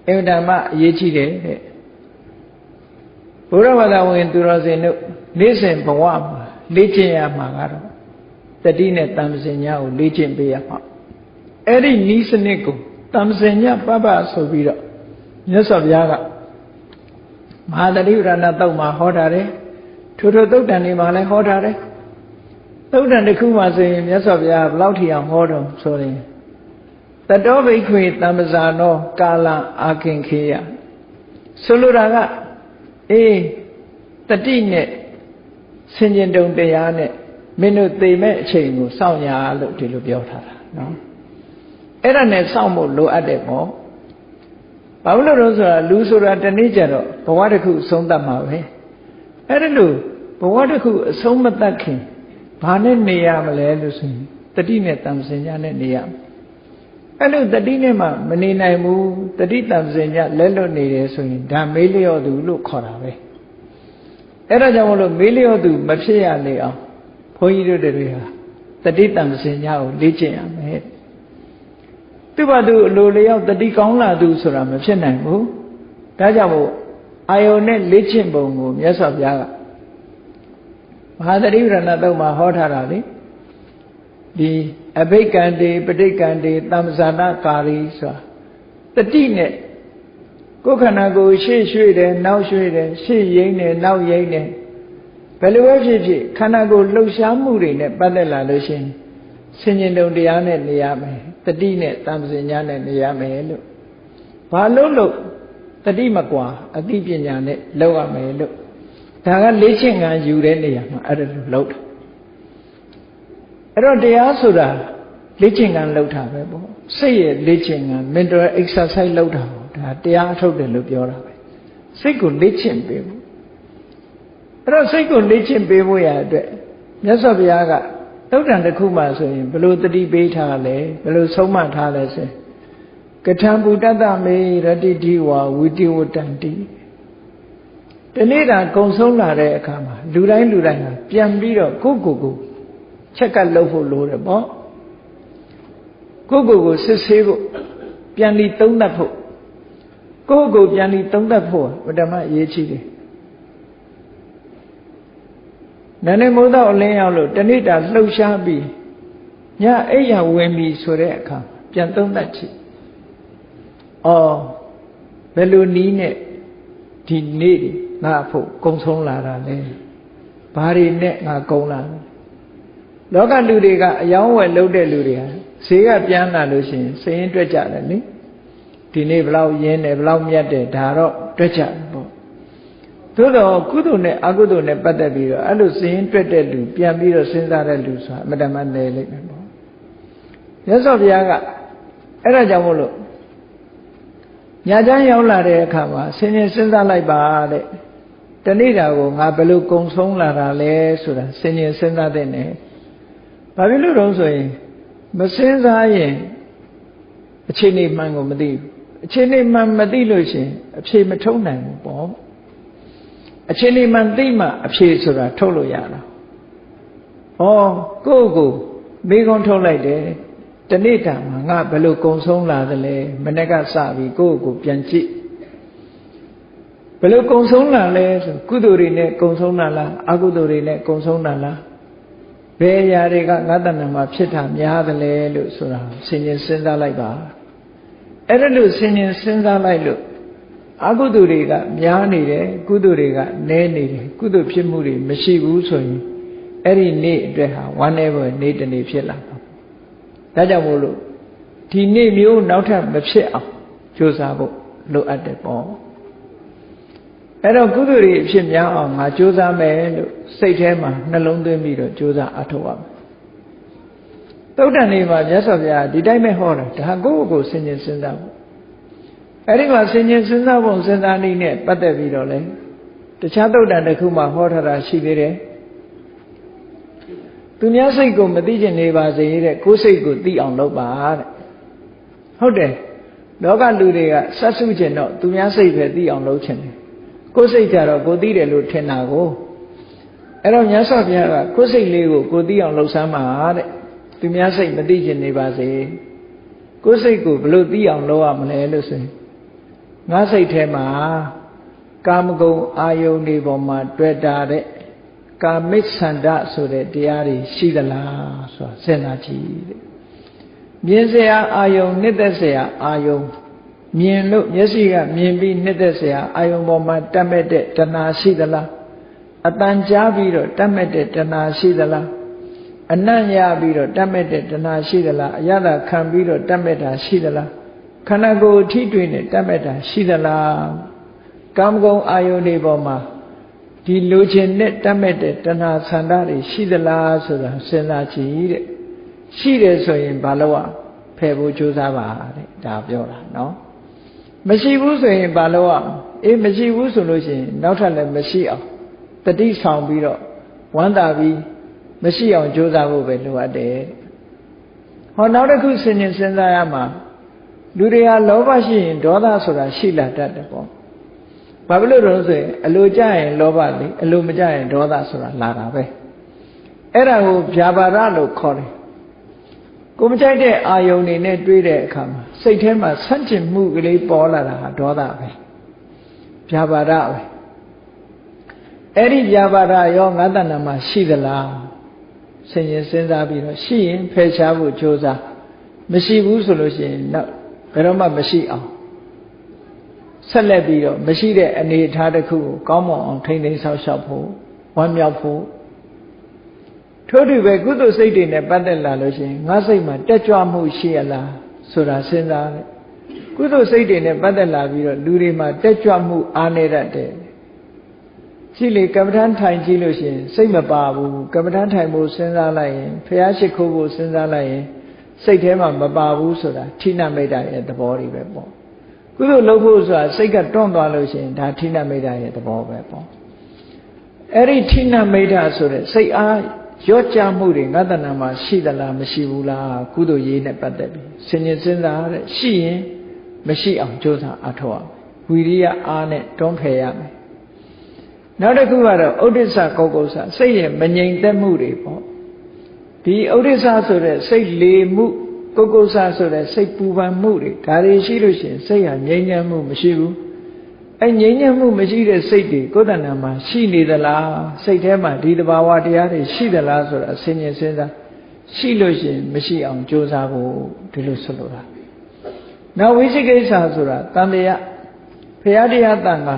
အမှန်တမ်းအရေးကြီးတယ်တဲ့ဘုရားဘာသာဝင်သူတော်စင်တို့နေ့စဉ်ဘဝမှာလေ့ကျင့်ရမှာကတော့တတိနဲ့တံပစညကိုလေ့ကျင့်ပေးရမှာအဲ့ဒီဤစနစ်ကိုတမ္ပစညပပဆိုပြီးတော့မြတ်စွာဘုရားကမဟာတတိပဌာနာတုတ်မှာဟောထားတယ်ထိုသုတ်တန်တွေမှာလည်းဟောထားတယ်သုတ်တန်တစ်ခုမှာဆိုရင်မြတ်စွာဘုရားဘယ်လောက်ထိအောင်ဟောတော့ဆိုရင်တတောဘိက္ခွေတမ္ပဇာနောကာလအာခင်ခေယဆိုလိုတာကတတိနဲ့ဆင်ញင်တုံတရားနဲ့မင်းတို့သိမဲ့အချိန်ကိုစောင့်ရလို့ဒီလိုပြောထားတာနော်အဲ့ဒါနဲ့စောင့်ဖို့လိုအပ်တယ်ပေါ့ဘာလို့လဲဆိုတော့လူဆိုတာတနေ့ကျတော့ဘဝတစ်ခုအဆုံးသတ်မှာပဲအဲ့ဒါလို့ဘဝတစ်ခုအဆုံးမသတ်ခင်ဘာနဲ့နေရမလဲလို့ဆိုရင်တတိနဲ့တံပစညနဲ့နေရမယ်အဲ့လိုတတိနဲ့မှမနေနိုင်ဘူးတတိတံပစညလက်လွတ်နေတယ်ဆိုရင်ဒါမေးလျော့သူလို့ခေါ်တာပဲ အဲ့ဒါကြောင့်မလို့မေးလျော့သူမဖြစ်ရလေအောင်ဘုန်းကြီးတို့တွေဟာတတိတံပစင်ညာကိုလေ့ကျင့်ရမယ်သူ့ဘာသူအလိုလျောက်တတိကောင်းလာသူဆိုတာမဖြစ်နိုင်ဘူးဒါကြောင့်မို့အာယုန်နဲ့လေ့ကျင့်ပုံကိုမြတ်စွာဘုရားကမဟာသတိပဋ္ဌာန်သုတ်မှာဟောထားတာလေဒီအဘိက္ခန္တေပဋိက္ခန္တေသမ္ပဇာနာကာရီဆိုတာတတိနဲ့ကိုယ်ခန္ဓာကိုယ်ရှေ့ရွှေ့တယ်နောက်ရွှေ့တယ်ရှေ့ရိမ့်တယ်နောက်ရိမ့်တယ်ဘယ်လိုပဲဖြစ်ဖြစ်ခန္ဓာကိုယ်လှုပ်ရှားမှုတွေနဲ့ပတ်သက်လာလို့ရှိရင်ဆင်ញင်တုံတရားနဲ့နေရမယ်တတိနဲ့တမ္ပဇင်ညာနဲ့နေရမယ်လို့ဘာလို့တတိမကွာအသိပညာနဲ့လောက်ရမယ်လို့ဒါကလေ့ကျင့်ခံယူတဲ့နေရာမှာအဲ့ဒါလိုလောက်တာအဲ့တော့တရားဆိုတာလေ့ကျင့်ခံလောက်တာပဲပေါ့စိတ်ရဲ့လေ့ကျင့်ခံ mental exercise လောက်တာပေါ့ဒါတရားထုတ်တယ်လို့ပြောတာပဲစိတ်ကိုလေ့ကျင့်ပေးဖို့အဲ့တော့စိတ်ကိုလေ့ကျင့်ပေးဖို့ရအတွက်မြတ်စွာဘုရားကသုတ်တန်တစ်ခုမှဆိုရင်ဘယ်လိုတတိပေးထားလဲဘယ်လိုဆုံးမထားလဲဆိုရင်ကထံပုတ္တမေရတိတိဝါဝိတိဝတ္တံတိဒီနေ့တာကုံဆုံးလာတဲ့အခါမှာလူတိုင်းဟာပြန်ပြီးတော့ကိုယ်ချက်ကပ်လုပ်ဖို့လိုတယ်ပေါ့ကိုယ်စစ်ဆေးဖို့ပြန်ပြီးသုံးသပ်ဖို့ကိုယ်ပြန်ပြီးသုံးသပ်ဖို့ဗဓမ္မအရေးကြီးတယ်နာနေမိုးတော့အလင်းရောက်လို့တနေ့တာလှုပ်ရှားပြီးညအိယာဝင်ပြီဆိုတဲ့အခါပြန်သုံးသပ်ကြည့်ဘယ်လိုနည်းနဲ့ဒီနေ့ငါဖို့ကုံဆုံးလာတာလဲဘာတွေနဲ့ငါကုံလာလဲလောကလူတွေကအယောင်းဝယ်လုပ်တဲ့လူတွေဟာဈေးကပြန်လာလို့ရှိရင်စိတ်ရင်းတွက်ကြတယ်လေဒီနေ့ဘလောက်ရင်းတယ်ဘလောက်မြတ်တယ်ဒါတော့တွက်ကြတယ်ပေါ့သို့တော့ကုသိုလ်နဲ့အကုသိုလ်နဲ့ပတ်သက်ပြီးတော့အဲ့လိုစိတ်ရင်းတွက်တဲ့လူပြန်ပြီးတော့စဉ်းစားတဲ့လူဆိုတာအမတမနေလိမ့်မယ်ပေါ့မြတ်စွာဘုရားကအဲ့ဒါကြောင့်မို့လို့ညာချမ်းရောက်လာတဲ့အခါမှာဆင်ញင်စဉ်းစားလိုက်ပါတဲ့တနေ့တာကိုငါဘယ်လိုကုံဆုံးလာတာလဲဆိုတာဆင်ញင်စဉ်းစားတဲ့နဲ့ဘာဖြစ်လို့တော့ဆိုရင်မစဉ်းစားရင်အခြေအနေမှန်ကိုမသိဘူးအခြေအနေမှန်မသိလို့ရှိရင်အဖြေမထုတ်နိုင်ဘူးပေါ့အခြေအနေမှန်သိမှအဖြေဆိုတာထုတ်လို့ရတာကိုယ့်မိကုံးထုတ်လိုက်တယ်တနေ့တာမှာငါဘယ်လိုကုံဆုံးလာသလဲမနေ့ကစပြီးကိုယ့်ကိုပြန်ကြည့်ဘယ်လိုကုံဆုံးလာလဲဆိုကုသိုလ်တွေနဲ့ကုံဆုံးလာလားအကုသိုလ်တွေနဲ့ကုံဆုံးလာလားဘယ်အရာတွေကငါတဏ္ဍာမှာဖြစ်တာများသလဲလို့ဆိုတာဆင်ញင်စဉ်းစားလိုက်ပါအဲ့ဒါလို့ဆင်ញင်စဉ်းစားလိုက်လို့အကုသိုလ်တွေကများနေတယ်ကုသိုလ်တွေကနည်းနေတယ်ကုသိုလ်ဖြစ်မှုတွေမရှိဘူးဆိုရင်အဲ့ဒီနေ့အတွက်ဟာဝမ်းနည်းဖွယ်နေ့တစ်နေ့ဖြစ်လာမှာဒါကြောင့်မို့လို့ဒီနေ့မျိုးနောက်ထပ်မဖြစ်အောင်ကြိုးစားဖို့လိုအပ်တယ်ပေါ့အဲ့တော့ကုသိုလ်တွေအဖြစ်များအောင်ငါကြိုးစားမယ်လို့စိတ်ထဲမှာနှလုံးသွင်းပြီးတော့ကြိုးစားအထောက်ရမယ်သုတ္တန်နေမှာမြတ်စွာဘုရားဒီတိုင်းပဲဟောတာဒါကိုယ်ဆင်ញင်စဉ်းစားဖို့အဲ့ဒီမှာဆင်ញင်စဉ်းစားဖို့စဉ်းစားနည်းနဲ့ပတ်သက်ပြီးတော့လဲတခြားသုတ္တန်တစ်ခုမှဟောထားတာရှိသေးတယ်သူများစိတ်ကိုမသိချင်နေပါစေတဲ့ကိုယ်စိတ်ကိုသိအောင်လုပ်ပါတဲ့ဟုတ်တယ်လောကလူတွေကစတ်စုချင်တော့သူများစိတ်ပဲသိအောင်လုပ်ချင်တယ်ကိုယ်စိတ်ကြတော့ကိုသိတယ်လို့ထင်တာကိုအဲ့တော့မြတ်စွာဘုရားကကိုယ်စိတ်လေးကိုကိုသိအောင်လှုပ်ရှားမှာတဲ့သူများစိတ်မသိချင်နေပါစေကိုယ်စိတ်ကိုဘယ်လိုသိအောင်လုပ်ရမလဲလို့ဆိုရင်ငါစိတ်ထဲမှာကာမဂုဏ်အာယုန်တွေပေါ်မှာတွေ့တာတဲ့ကာမိစ္ဆန္ဒဆိုတဲ့တရားတွေရှိသလားဆိုတာစဉ်းစားကြည့်တဲ့မြင်เสียအာယုန်နှစ်သက်เสียအာယုန်မြင်လို့မျက်စိကမြင်ပြီးနှစ်သက်เสียအာယုန်ပေါ်မှာတတ်မဲ့တဲ့တဏှာရှိသလားအတန်ကြားပြီးတော့တတ်မဲ့တဲ့တဏှာရှိသလားအနံ့ရပြီးတော့တတ်မဲ့တဲ့တဏှာရှိသလားအရသာခံပြီးတော့တတ်မဲ့တာရှိသလားခန္ဓာကိုယ်ထိတွေ့နဲ့တတ်မဲ့တာရှိသလားကာမဂုဏ်အာယုန်တွေပေါ်မှာဒီလိုချင်နဲ့တတ်မဲ့တဲ့တဏှာဆန္ဒတွေရှိသလားဆိုတာစဉ်းစားကြည့်တဲ့ရှိတယ်ဆိုရင်ဘာလို့ဖယ်ဖို့ကြိုးစားပါတဲ့ဒါပြောတာနော်မရှိဘူးဆိုရင်ဘာလို့မရှိဘူးဆိုလို့ရှိရင်နောက်ထပ်လည်းမရှိအောင်တတိဆောင်ပြီးတော့ဝမ်းသာပြီးမရှိအောင်ကြိုးစားဖို့ပဲလိုအပ်တယ်နောက်တစ်ခုစဉ်းစားရမှာလူတွေဟာလောဘရှိရင်ဒေါသဆိုတာရှိလာတတ်တယ်ပေါ့ ဘာဖြစ်လို့တော့ဆိုရင်အလိုကြရင်လောဘလေအလိုမကြရင်ဒေါသဆိုတာလာတာပဲအဲ့ဒါကိုဗျာပါဒလို့ခေါ်တယ်ကိုမကြိုက်တဲ့အာယုန်တွေနဲ့တွေးတဲ့အခါမှာစိတ်ထဲမှာဆန့်ကျင်မှုကလေးပေါ်လာတာဟာဒေါသပဲဗျာပါဒပဲအဲ့ဒီဗျာပါဒရောငါးတဏ္ဍာမှာရှိသလားဆင်ရင်စဉ်းစားပြီးတော့ရှိရင်ဖယ်ရှားဖို့ကြိုးစားမရှိဘူးဆိုလို့ရှိရင်တော့ဘယ်တော့မှမရှိအောင်ဆက်လက်ပြီးတော့မရှိတဲ့အနေအထားတစ်ခုကိုကောင်းမွန်အောင်ထိန်းသိမ်းဆောက်ရှောက်ဖို့ဝမ်းမြောက်ဖို့ထို့တူပဲကုသိုလ်စိတ်တွေနဲ့ပတ်သက်လာလို့ရှိရင်ငါစိတ်မှာတက်ကြွမှုရှိရလားဆိုတာစဉ်းစားတယ်ကုသိုလ်စိတ်တွေနဲ့ပတ်သက်လာပြီးတော့လူတွေမှာတက်ကြွမှုအားနည်းတတ်တယ်ကြည့်လေကမ္မဋ္ဌာန်းထိုင်ကြည့်လို့ရှိရင်စိတ်မပါဘူးကမ္မဋ္ဌာန်းထိုင်ဖို့စဉ်းစားလိုက်ရင်ဖျားရှိခိုးဖို့စဉ်းစားလိုက်ရင်စိတ်ထဲမှာမပါဘူးဆိုတာဌိနမိတ်တာရဲ့သဘောတွေပဲပေါ့ကုသိုလ်လုပ်ဖို့ဆိုတာစိတ်ကတွန့်သွားလို့ရှိရင်ဒါဌိနမိတ်တာရဲ့သဘောပဲပေါ့အဲ့ဒီဌိနမိတ်တာဆိုတဲ့စိတ်အားရော့ကြမှုတွေငါတဏ္ဍာမှာရှိသလားမရှိဘူးလားကုသိုလ်ရေးနဲ့ပတ်သက်ပြီးစဉ်းကျင်စဉ်းစားတဲ့ရှိရင်မရှိအောင်ကြိုးစားအထောက်ဝီရိယအားနဲ့တွန်းဖယ်ရမယ်နောက်တစ်ခုကတော့ဥဒိစ္စကောကုဆာစိတ်ရဲ့မငြိမ်သက်မှုတွေပေါ့ဒီဥဒိစ္စဆိုတဲ့စိတ်လေမှုကောကုဆာဆိုတဲ့စိတ်ပူပန်မှုတွေဒါတွေရှိလို့ရှိရင်စိတ်ဟာငြိမ်ချမ်းမှုမရှိဘူးအဲငြိမ်းချမ်းမှုမရှိတဲ့စိတ်တွေကိုယ်တဏ္ဍာမှာရှိနေသလားစိတ်ထဲမှာဒီတဘာဝတရားတွေရှိသလားဆိုတာဆင်ញင်စဉ်းစားရှိလို့ရှိရင်မရှိအောင်ကြိုးစားဖို့ဒီလိုဆိုလိုတာနောက်ဝိသိကိစ္စဆိုတာတန်တရားဘုရားတရားတန်ခါ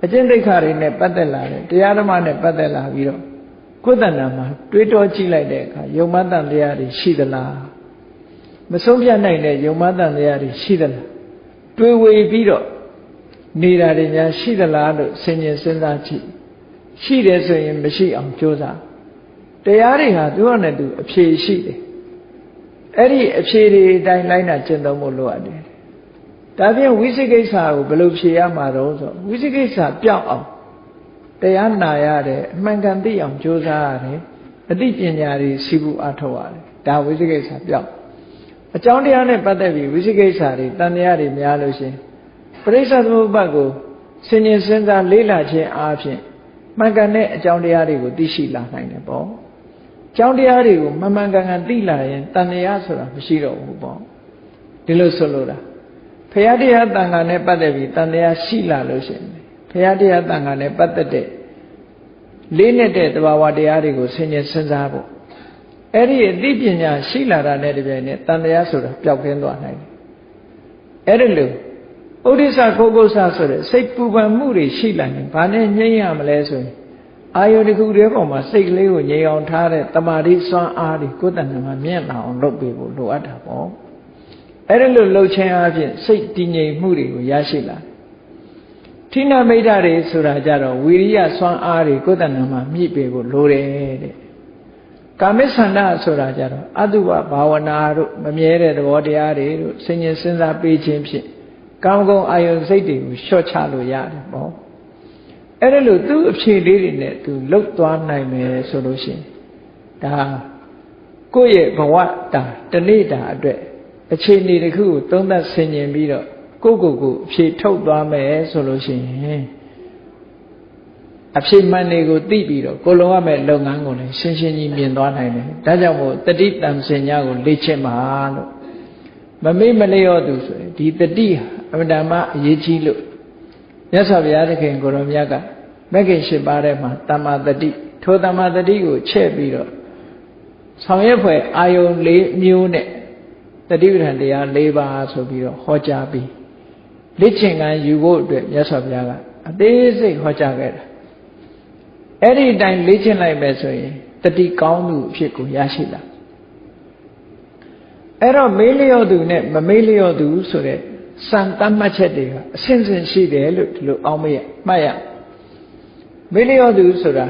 အကျင့်သိက္ခာတွေနဲ့ပတ်သက်လာတယ်တရားဓမ္မနဲ့ပတ်သက်လာပြီးတော့ကိုယ်တဏ္ဍာမှာတွေးတောကြည့်လိုက်တဲ့အခါယုံမတန်တရားတွေရှိသလားမဆုံးဖြတ်နိုင်တဲ့ယုံမတန်တရားတွေရှိသလားတွေးဝေပြီးတော့နေတာတွေများရှိသလားလို့ဆင်ញင်စဉ်းစားကြည့်ရှိတယ်ဆိုရင်မရှိအောင်ကြိုးစားတရားတွေဟာသူ့အနေနဲ့သူအဖြေရှိတယ်အဲ့ဒီအဖြေတွေအတိုင်းလိုက်နာကျင့်သုံးဖို့လိုအပ်တယ်ဒါဖြင့်ဝိသိကိစ္စကိုဘယ်လိုဖြေရမှာတော့ဆိုဝိသိကိစ္စပြောက်အောင်တရားနာရတယ်အမှန်ကန်သိအောင်ကြိုးစားရတယ်အသိပညာတွေစီးပူးအားထုတ်ရတယ်ဒါဝိသိကိစ္စပြောက်အကြောင်းတရားနဲ့ပတ်သက်ပြီးဝိသိကိစ္စတွေတန်တရားတွေများလို့ရှိရင်ပရိစ္ဆေသမုပ္ပါဒ်ကိုဆင်ញင်စဉ်းစားလေ့လာခြင်းအားဖြင့်မှန်ကန်တဲ့အကြောင်းတရားတွေကိုသိရှိလာနိုင်တယ်ပေါ့အကြောင်းတရားတွေကိုမှန်မှန်ကန်ကန်သိလာရင်တန်တရားဆိုတာမရှိတော့ဘူးပေါ့ဒီလိုဆိုလိုတာဘုရားတရားတန်ခါနဲ့ပတ်သက်ပြီးတန်တရားရှိလာလို့ရှိရင်ဘုရားတရားတန်ခါနဲ့ပတ်သက်တဲ့လေးနဲ့တဲ့တဘာဝတရားတွေကိုဆင်ញင်စဉ်းစားဖို့အဲ့ဒီအသိပညာရှိလာတာနဲ့တပြိုင်နက်တန်တရားဆိုတာပျောက်ကင်းသွားနိုင်တယ်အဲ့ဒီလိုဥဒိစ္စကောကုဆာဆိုတဲ့စိတ်ပူပန်မှုတွေရှိလာရင်ဘာနဲ့ငြိမ်းရမလဲဆိုရင်အာယုတစ်ခုတည်းပေါ်မှာစိတ်ကလေးကိုငြိမ်အောင်ထားတဲ့တမာတိစွမ်းအားတွေကိုယ်တဏ္ဍာမှာမြင့်လာအောင်လုပ်ပေးဖို့လိုအပ်တာပေါ့အဲ့ဒီလိုလှုပ်ခြင်းအပြင်စိတ်တည်ငြိမ်မှုတွေကိုရရှိလာဌိနမိတ်ဓာတွေဆိုတာကြတော့ဝီရိယစွမ်းအားတွေကိုယ်တဏ္ဍာမှာမြင့်ပေးဖို့လိုတယ်တဲ့ကာမိသန္တာဆိုတာကြတော့အတုပဘာဝနာတို့မမြဲတဲ့သဘောတရားတွေတို့ဆင်ញင်စဉ်းစားပေးခြင်းဖြင့်ကာမဂုဏ်အာယုန်စိတ်တွေကိုလျှော့ချလို့ရတယ်ပေါ့အဲ့ဒါလို့သူ့အဖြေလေးတွေနဲ့သူလှုပ်သွားနိုင်မယ်ဆိုလို့ရှိရင်ဒါကိုယ့်ရဲ့ဘဝတာတနေ့တာအတွက်အခြေအနေတစ်ခုကိုသုံးသပ်ဆင်ခြင်ပြီးတော့ကိုယ့်ကိုယ်ကိုအဖြေထုတ်သွားမယ်ဆိုလို့ရှိရင်အဖြေမှန်တွေကိုသိပြီးတော့ကိုလုံးရမယ့်လုပ်ငန်းကိုလည်းရှင်းရှင်းကြီးမြင်သွားနိုင်တယ်ဒါကြောင့်မို့တတိတံစင်ညာကိုလေ့ကျင့်ပါလို့မမေ့မလျော့သူဆိုရင်ဒီတတိဟာအမှန်တမ်းအရေးကြီးလို့မြတ်စွာဘုရားသခင်ကိုရောမြတ်ကမဂ္ဂင်၈ပါးထဲမှာတမ္မာတတိထိုတမ္မာတတိကိုချဲ့ပြီးတော့ဆောင်ရွက်ဖွယ်အာယုံ၄မျိုးနဲ့တတိပဋ္ဌာန်တရား၄ပါးဆိုပြီးတော့ဟောကြားပြီးလေ့ကျင့်ခန်းယူဖို့အတွက်မြတ်စွာဘုရားကအသေးစိတ်ဟောကြားခဲ့တာအဲ့ဒီအတိုင်းလေ့ကျင့်လိုက်မယ်ဆိုရင်တတိကောင်းမှုအဖြစ်ကိုရရှိလာအဲ့တော့မေးလျော့သူနဲ့မမေးလျော့သူဆိုတဲ့စံတတ်မှတ်ချက်တွေကအစဉ်စဉ်ရှိတယ်လို့ဒီလိုအောင်းမရမှတ်ရမေးလျော့သူဆိုတာ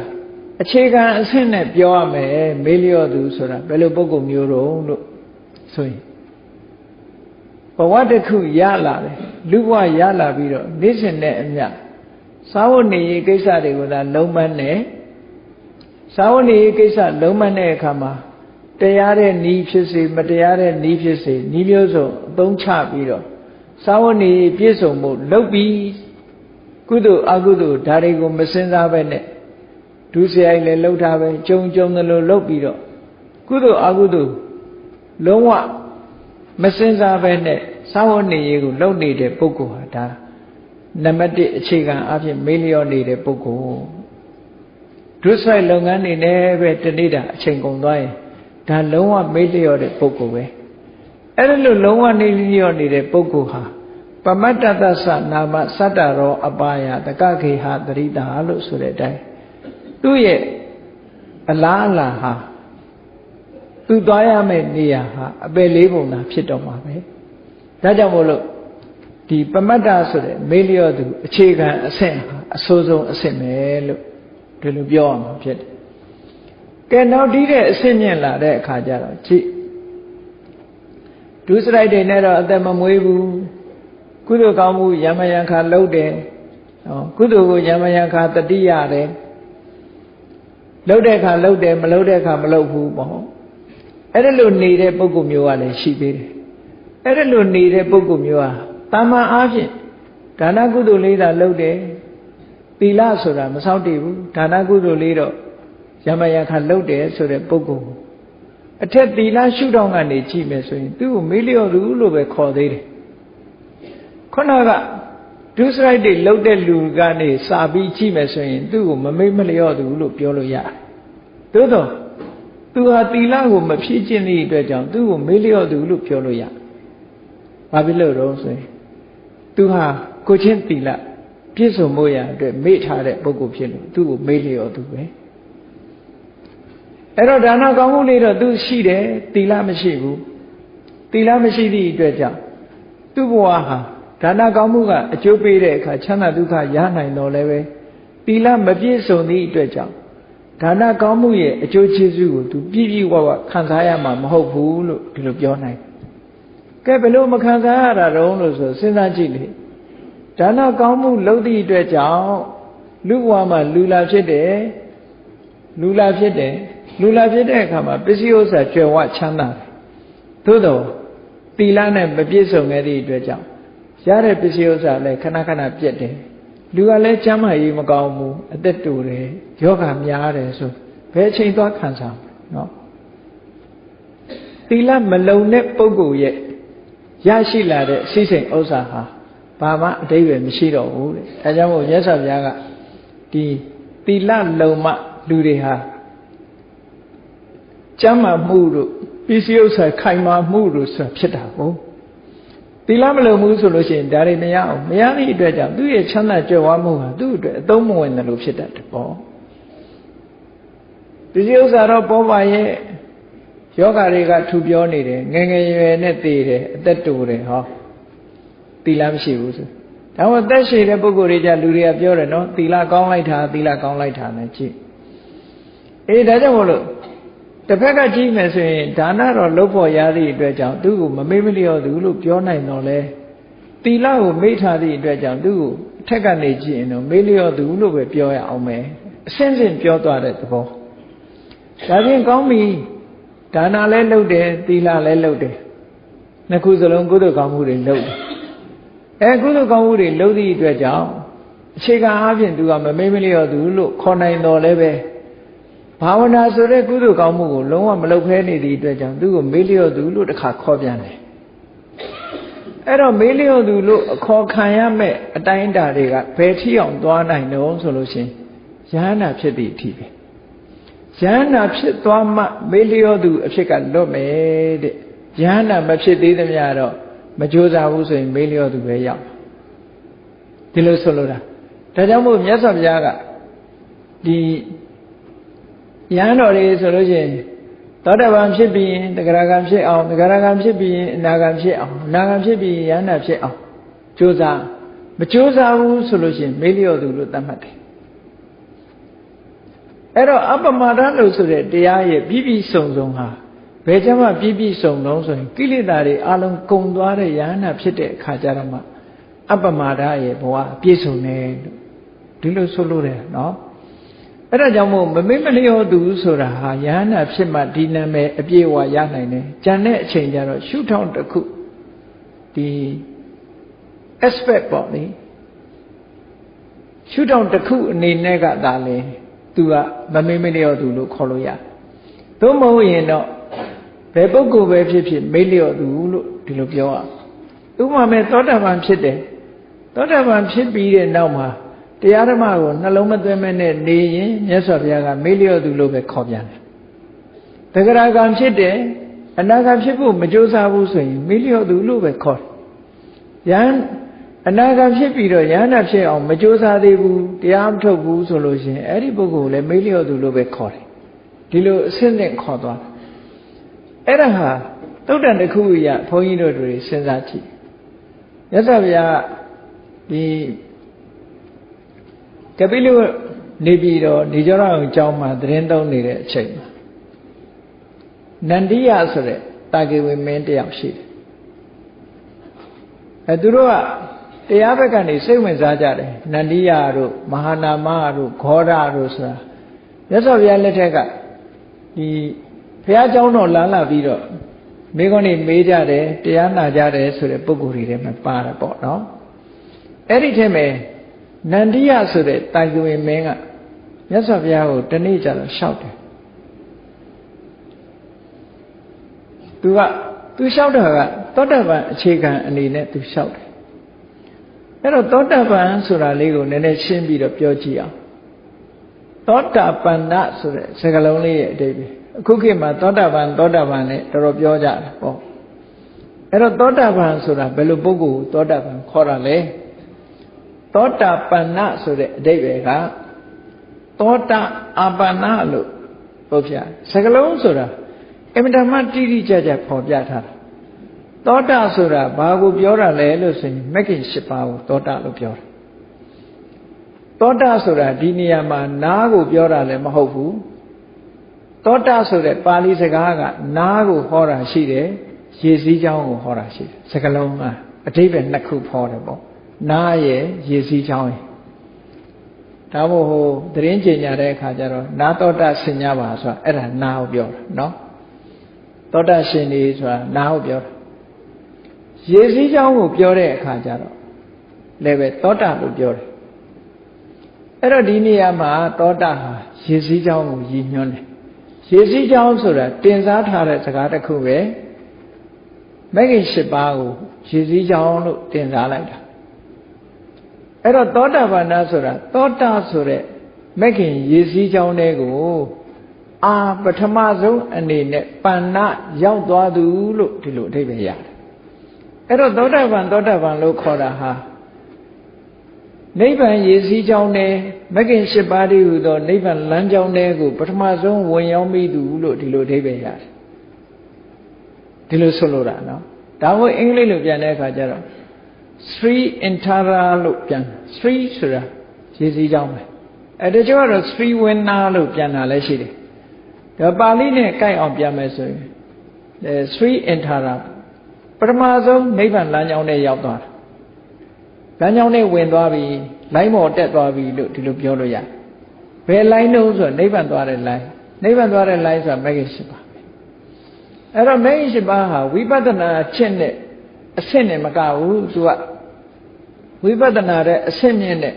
အခြေခံအဆင့်နဲ့ပြောရမယ်မေးလျော့သူဆိုတာဘယ်လိုပုဂ္ဂိုလ်မျိုးတော့လို့ဆိုရင်ဘဝတစ်ခုရလာတယ်လူဘဝရလာပြီးတော့နေ့စဉ်နဲ့အမျှစာဝတ်နေရေးကိစ္စတွေကိုသာလုံးမနဲ့စာဝတ်နေရေးကိစ္စလုံးမတဲ့အခါမှာတရားတဲ့ဤဖြစ်စေမတရားတဲ့ဤဖြစ်စေဤမျိုးစုံအသုံးချပြီးတော့စာဝတ်နေပြည့်စုံမှုလုပ်ပြီး ကုသိုလ်အကုသိုလ်ဒါတွေကိုမစင်စားပဲနဲ့ဒုစရိုက်လည်းလှုပ်ထားပဲကြုံကြုံသလိုလှုပ်ပြီးတော့ကုသိုလ်အကုသိုလ်လုံးဝမစင်စားပဲနဲ့စာဝတ်နေရေးကိုလုပ်နေတဲ့ပုဂ္ဂိုလ်ဟာဒါနံပါတ်1အခြေခံအဖြစ်မေးလျော့နေတဲ့ပုဂ္ဂိုလ်ဒုစရိုက်လုပ်ငန်းတွေနဲ့ပဲတနေ့တာအချိန်ကုန်သွားရင်ဒါလုံးဝမေးလျော့တဲ့ပုဂ္ဂိုလ်ပဲအဲ့ဒါလို့လုံးဝနေလျော့နေတဲ့ပုဂ္ဂိုလ်ဟာပမတ္တသသနာမစတ္တရောအပါယတကခေဟသရိတာလို့ဆိုတဲ့အတိုင်းသူ့ရဲ့အလားအလာဟာသူသွားရမယ့်နေရာဟာအပယ်လေးပုံသာဖြစ်တော့မှာပဲဒါကြောင့်မို့လို့ဒီပမတ္တဆိုတဲ့မေးလျော့သူအခြေခံအဆင့်ဟာအဆိုးဆုံးအဆင့်ပဲလို့ဒီလိုပြောရမှာဖြစ်တယ်ကဲနောက်ဒီတဲ့အဆင့်မြင့်လာတဲ့အခါကျတော့ကြည့်ဒုစရိုက်တွေနဲ့တော့အသက်မမွေးဘူးကုသိုလ်ကောင်းမှုယမယံခါလုပ်တယ်ကုသိုလ်ကိုယမယံခါတတိရတယ်လုပ်တဲ့အခါလုပ်တယ်မလုပ်တဲ့အခါမလုပ်ဘူးပေါ့အဲ့ဒါလိုနေတဲ့ပုဂ္ဂိုလ်မျိုးကလည်းရှိသေးတယ်အဲ့ဒါလိုနေတဲ့ပုဂ္ဂိုလ်မျိုးဟာတာမန်အားဖြင့်ဒါနကုသိုလ်လေးသာလုပ်တယ်သီလဆိုတာမဆောက်တည်ဘူးဒါနကုသိုလ်လေးတော့ယမယံခါလုပ်တယ်ဆိုတဲ့ပုဂ္ဂိုလ်အထက်သီလရှုထောင့်ကနေကြည့်မယ်ဆိုရင်သူ့ကိုမေးလျော့သူလို့ပဲခေါ်သေးတယ်ခုနကဒုစရိုက်တွေလှုပ်တဲ့လူကနေစာပြီးကြည့်မယ်ဆိုရင်သူ့ကိုမမေ့မလျော့သူလို့ပြောလို့ရတယ်သို့တော့သူဟာသီလကိုမဖြည့်ကျင့်သည့်အတွက်ကြောင့်သူ့ကိုမေ့လျော့သူလို့ပြောလို့ရတယ်ဘာဖြစ်လို့တော့ဆိုရင်သူဟာကိုချင်းသီလပြည့်စုံဖို့ရအတွက်မေ့ထားတဲ့ပုဂ္ဂိုလ်ဖြစ်လို့သူ့ကိုမေ့လျော့သူပဲအဲ့တော့ဒါနကောင်းမှုလေးတော့သူရှိတယ်သီလမရှိဘူးသီလမရှိသည့်အတွက်ကြောင့်သူ့ဘဝဟာဒါနကောင်းမှုကအကျိုးပေးတဲ့အခါချမ်းသာဒုက္ခရနိုင်တော့လည်းပဲသီလမပြည့်စုံသည့်အတွက်ကြောင့်ဒါနကောင်းမှုရဲ့အကျိုးကျေးဇူးကိုသူပြည့်ပြည့်ဝဝခံစားရမှာမဟုတ်ဘူးလို့ဒီလိုပြောနိုင်ကဲဘယ်လိုမခံစားရတာတုံးလို့ဆိုစဉ်းစားကြည့်လေဒါနကောင်းမှုလုပ်သည့်အတွက်ကြောင့်လူဘဝမှာလူလာဖြစ်တဲ့အခါမှာပစ္စည်းဥစ္စာကြွယ်ဝချမ်းသာတယ်သို့တော့သီလနဲ့မပြည့်စုံခဲ့သည့်အတွက်ကြောင့်ရတဲ့ပစ္စည်းဥစ္စာလည်းခဏခဏပြက်တယ်လူကလည်းကျမ်းမာရေးမကောင်းဘူးအသက်တူတယ်ယောဂများတယ်ဆိုဘယ်အချိန်သွားခံစားမလဲနော်သီလမလုံတဲ့ပုဂ္ဂိုလ်ရဲ့ရရှိလာတဲ့စိစိမ်ဥစ္စာဟာဘာမှအတိတ်ပဲမရှိတော့ဘူးတဲ့ဒါကြောင့်မို့မြတ်စွာဘုရားကဒီသီလလုံမှလူတွေဟာကျမ်းမာမှုတို့ပစ္စည်းဥစ္စာခိုင်မာမှုတို့ဆိုတာဖြစ်တာကိုသီလမလုံမှုဆိုလို့ရှိရင်ဒါတွေမရအောင်မရသည့်အတွက်ကြောင့်သူ့ရဲ့ချမ်းသာကြွယ်ဝမှုဟာသူ့အတွက်အသုံးမဝင်တယ်လို့ဖြစ်တတ်တယ်ပေါ့ပစ္စည်းဥစ္စာတော့ပေါ်ပါရဲ့ယောဂတွေကထူပြောနေတယ်ငယ်ငယ်ရွယ်နဲ့သေတယ်အသက်တူတယ်ဟောသီလမရှိဘူးဆိုဒါမှသက်ရှိတဲ့ပုဂ္ဂိုလ်တွေကြလူတွေကပြောတယ်နော်သီလကောင်းလိုက်တာသီလကောင်းလိုက်တာနဲ့ကြည့်အေးဒါကြောင့်မို့လို့တစ်ဖက်ကကြည့်မယ်ဆိုရင်ဒါနတော့လုပ်ဖို့ရသည့်အတွက်ကြောင့်သူ့ကိုမမေ့မလျော့သူလို့ပြောနိုင်တော့လေသီလကိုမေ့ထားသည့်အတွက်ကြောင့်သူ့ကိုအထက်ကနေကြည့်ရင်တော့မေ့လျော့သူလို့ပဲပြောရအောင်မယ်အစင်းစင်းပြောသွားတဲ့သဘောဒါချင်းကောင်းပြီဒါနလည်းလုပ်တယ်သီလလည်းလုပ်တယ်နှစ်ခုစလုံးကုသိုလ်ကောင်းမှုတွေလုပ်တယ်ကုသိုလ်ကောင်းမှုတွေလုပ်သည့်အတွက်ကြောင့်အခြေခံအားဖြင့်သူကမမေ့မလျော့သူလို့ခေါ်နိုင်တော်လည်းပဲဘာဝနာဆိုတဲ့ကုသိုလ်ကောင်းမှုကိုလုံးဝမလုပ်ဖဲနေသည့်အတွက်ကြောင့်သူ့ကိုမေ့လျော့သူလို့တစ်ခါခေါ်ပြန်တယ်အဲ့တော့မေ့လျော့သူလို့အခေါ်ခံရမဲ့အတိုင်းအတာတွေကဘယ်ထိအောင်သွားနိုင်တော့ဆိုလို့ရှိရင်ယဟနာဖြစ်သည့်အထိပဲယဟနာဖြစ်သွားမှမေ့လျော့သူအဖြစ်ကလွတ်မယ်တဲ့ယဟနာမဖြစ်သေးသမျှတော့မကြိုးစားဘူးဆိုရင်မေ့လျော့သူပဲရောက်ဒီလိုဆိုလိုတာဒါကြောင့်မို့မြတ်စွာဘုရားကဒီယဟန်တော်တွေဆိုလို့ရှိရင်သောတာပန်ဖြစ်ပြီးရင်သဂရဂံဖြစ်အောင်သဂရဂံဖြစ်ပြီးရင်အနာဂံဖြစ်အောင်အနာဂံဖြစ်ပြီးရင်ယဟနာဖြစ်အောင်ကြိုးစားမကြိုးစားဘူးဆိုလို့ရှိရင်မေ့လျော့သူလို့သတ်မှတ်တယ်အဲ့တော့အပမဒလို့ဆိုတဲ့တရားရဲ့ပြည့်ပြည့်စုံစုံဟာဘယ်ကြမှာပြည့်ပြည့်စုံလုံးဆိုရင်ကိလေသာတွေအလုံးကုန်သွားတဲ့ယဟနာဖြစ်တဲ့အခါကျတော့မှအပမဒရဲ့ဘဝပြည့်စုံတယ်လို့ဒီလိုဆိုလို့တယ်နော်အဲ့ဒါကြောင့်မို့မမေ့မလျော့သူဆိုတာဟာယဟနာဖြစ်မှဒီနာမည်အပြည့်အဝရနိုင်တယ်။ကြံတဲ့အချိန်ကျတော့ရှုထောင့်တစ်ခုဒီ aspect ပေါ့လေ ရှုထောင့်တစ်ခုအနေနဲ့ကသာလေသူကမမေ့မလျော့သူလို့ခေါ်လို့ရသို့မဟုတ်ရင်တော့ဘယ်ပုဂ္ဂိုလ်ပဲဖြစ်ဖြစ်မေ့လျော့သူလို့ဒီလိုပြောရဥပမာမဲ့သောတာပန်ဖြစ်တယ်သောတာပန်ဖြစ်ပြီးတဲ့နောက်မှာတရားဓမ္မကိုနှလုံးမသွင်းမဲနဲ့နေရင်မြတ်စွာဘုရားကမေ့လျော့သူလို့ပဲခေါ်ပြန်တယ်တဂရကံဖြစ်တယ်အနာဂတ်ဖြစ်ဖို့မကြိုးစားဘူးဆိုရင်မေ့လျော့သူလို့ပဲခေါ်တယ်ယဟန်အနာဂတ်ဖြစ်ပြီးတော့ယဟန္တာဖြစ်အောင်မကြိုးစားသေးဘူးတရားမထုတ်ဘူးဆိုလို့ရှိရင်အဲ့ဒီပုဂ္ဂိုလ်လည်းမေ့လျော့သူလို့ပဲခေါ်တယ်ဒီလိုအစစ်နဲ့ခေါ်သွားအဲ့ဒါဟာသုတ်တန်တစ်ခုအရာဘုန်းကြီးတို့တွေစဉ်းစားကြည့်မြတ်စွာဘုရားဒီကပိလုနေပြီးတော့နေကြတော့အကြောင်းမှာသတင်းသုံးနေတဲ့အချိန်မှာနန္ဒီယဆိုတဲ့တာဂေဝေမင်းတယောက်ရှိတယ်သူတို့ကတရားဘက်ကနေစိတ်ဝင်စားကြတယ်နန္ဒီယတို့မဟာနာမတို့ဂေါရတို့ဆိုတာမြတ်စွာဘုရားလက်ထက်ကဒီဘုရားကျောင်းတော်လာပြီးတော့မိခွန်းနေမေးကြတယ်တရားနာကြတယ်ဆိုတဲ့ပုဂ္ဂိုလ်တွေထဲမှာပါတယ်ပေါ့နော်အဲ့ဒီထဲမှာနန္ဒီယဆိုတဲ့တာဂေဝေမင်းကမြတ်စွာဘုရားကိုတနေ့ကျတော့လျှောက်တယ်သူလျှောက်တာကသောတာပန်အခြေခံအနေနဲ့သူလျှောက်တယ်အဲ့တော့သောတာပန်ဆိုတာလေးကိုနည်းနည်းရှင်းပြီးတော့ပြောကြည့်အောင်သောတာပန္နဆိုတဲ့စကားလုံးလေးရဲ့အဓိပ္ပာယ်အခုခေတ်မှာသောတာပန်နဲ့တော်တော်ပြောကြတယ်ပေါ့အဲ့တော့သောတာပန်ဆိုတာဘယ်လိုပုဂ္ဂိုလ်သောတာပန်ခေါ်တာလဲသောတာပန္နဆိုတဲ့အဓိပ္ပာယ်ကသောတာအာပန္နလို့ပြောပြစကားလုံးဆိုတာအမှန်တမ်းတိတိကျကျပေါ်ပြထားတာသောတာဆိုတာဘာကိုပြောတာလဲလို့ဆိုရင်မဂ္ဂင်၈ပါးကိုသောတာလို့ပြောတာသောတာဆိုတာဒီနေရာမှာနားကိုပြောတာလည်းမဟုတ်ဘူးသောတာဆိုတဲ့ပါဠိစကားကနားကိုဟောတာရှိတယ်ရေစည်းကြောင်းကိုဟောတာရှိတယ်စကားလုံးကအဓိပ္ပာယ်နှစ်ခုဖော်တယ်ပေါ့နားရဲ့ရေစည်းကြောင်းရဲ့ဒါမို့ဟိုသတင်းကြေညာတဲ့အခါကျတော့နာသောတာဆင်ញပါဆိုတာအဲ့ဒါနားကိုပြောတာနော်သောတာရှင်နေဆိုတာနားကိုပြောတာရေစည်းကြောင်းကိုပြောတဲ့အခါကျတော့လည်းပဲသောတာလို့ပြောတယ်အဲ့တော့ဒီနေရာမှာသောတာဟာရေစည်းကြောင်းကိုရည်ညွှန်းတယ်ရေစည်းကြောင်းဆိုတာတင်စားထားတဲ့စကားတစ်ခုပဲမဂ္ဂင်၈ပါးကိုရေစည်းကြောင်းလို့တင်စားလိုက်တာအဲ့တော့သောတာပန္နဆိုတာသောတာဆိုတဲ့မဂ္ဂင်ရေစည်းကြောင်းတွေကိုပထမဆုံးအနေနဲ့ပန္နရောက်သွားသူလို့ဒီလိုအဓိပ္ပာယ်ရတယ်အဲ့တော့သောတာပန်လို့ခေါ်တာဟာနိဗ္ဗာန်ရည်စည်းကြောင်းနဲ့မဂ္ဂင်၈ပါးတည်းဟူသောနိဗ္ဗာန်လမ်းကြောင်းတွေကိုပထမဆုံးဝင်ရောက်မိသူလို့ဒီလိုအဓိပ္ပာယ်ရတယ်ဒီလိုဆိုလိုတာနော်ဒါကိုအင်္ဂလိပ်လိုပြန်တဲ့အခါကျတော့ Sri Intara လို့ပြန် Sri ဆိုတာရည်စည်းကြောင်းပဲတချို့ကတော့ Sri Winna လို့ပြန်တာလည်းရှိတယ်ဒါပါဠိနဲ့ကိုက်အောင်ပြန်မယ်ဆိုရင်Sri Intara ပထမဆုံးနိဗ္ဗာန်လမ်းကြောင်းနဲ့ရောက်သွားတာလမ်းကြောင်းနဲ့ဝင်သွားပြီလိုင်းပေါ်တက်သွားပြီလို့ဒီလိုပြောလို့ရတယ်ဘယ်လိုင်းလို့ဆိုတော့နိဗ္ဗာန်သွားတဲ့လိုင်းဆိုတာမဂ္ဂင်၈ပါးအဲ့တော့မဂ္ဂင်၈ပါးဟာဝိပဿနာချက်နဲ့အဆင့်နဲ့မကဘူးသူကဝိပဿနာတဲ့အဆင့်မြင့်တဲ့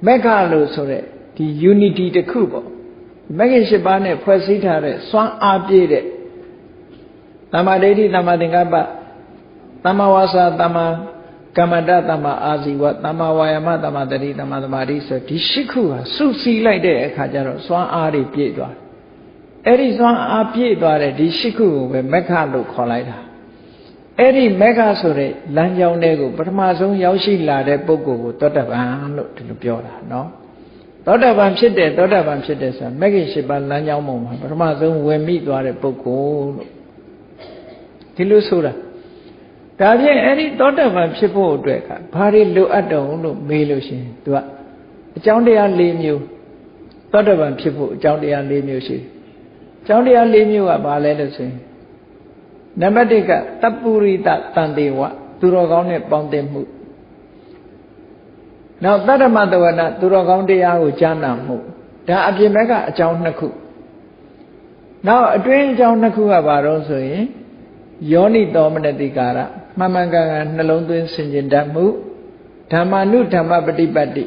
မဂ္ဂလို့ဆိုတဲ့ဒီ unity တစ်ခုပေါ့မဂ္ဂင်၈ပါးနဲ့ဖွဲ့စည်းထားတဲ့စွမ်းအားပြည့်တဲ့သမ္မာဒိဋ္ဌိသမ္မာသင်္ကပ္ပသမ္မာဝါစာသမ္မာကမ္မန္တသမ္မာအာဇီဝသမ္မာဝါယာမသမ္မာတတိသမ္မာသမာဓိဆိုဒီ၈ခုဟာစုစည်းလိုက်တဲ့အခါကျတော့စွမ်းအားတွေပြည့်သွားတယ်အဲ့ဒီစွမ်းအားပြည့်သွားတဲ့ဒီ၈ခုကိုပဲမက္ခလို့ခေါ်လိုက်တာအဲ့ဒီမက္ခဆိုတဲ့လမ်းကြောင်းတွေကိုပထမဆုံးရောက်ရှိလာတဲ့ပုဂ္ဂိုလ်ကိုသောတာပန်လို့ဒီလိုပြောတာနော်သောတာပန်ဖြစ်တယ်ဆိုတာမဂ္ဂင်၈ပါးလမ်းကြောင်းပေါ်မှာပထမဆုံးဝင်မိသွားတဲ့ပုဂ္ဂိုလ်လို့ဒီလိုဆိုတာဒါဖြင့်အဲ့ဒီသောတာပန်ဖြစ်ဖို့အတွက်ကဘာတွေလိုအပ်တုံလို့မေးလို့ရှိရင်သူကအကြောင်းတရား၄မျိုးသောတာပန်ဖြစ်ဖို့အကြောင်းတရား၄မျိုးရှိတယ်အကြောင်းတရား၄မျိုးကဘာလဲလို့ဆိုရင်နံပါတ်၁ကတပ္ပုရိသတန်တေဝသူတော်ကောင်းနဲ့ပေါင်းသင်းမှုနောက်တတ္တမတဝနာသူတော်ကောင်းတရားကိုကြားနာမှုဒါအပြင်ဘက်ကအကြောင်း၂ခုနောက်အတွင်းအကြောင်း၂ခုကဘာတော့ဆိုရင်ယောနိသောမနတိကာရမှန်မှန်ကန်ကန်နှလုံးသွင်းဆင်ခြင်တတ်မှုဓမ္မာနုဓမ္မပฏิပတ်တိ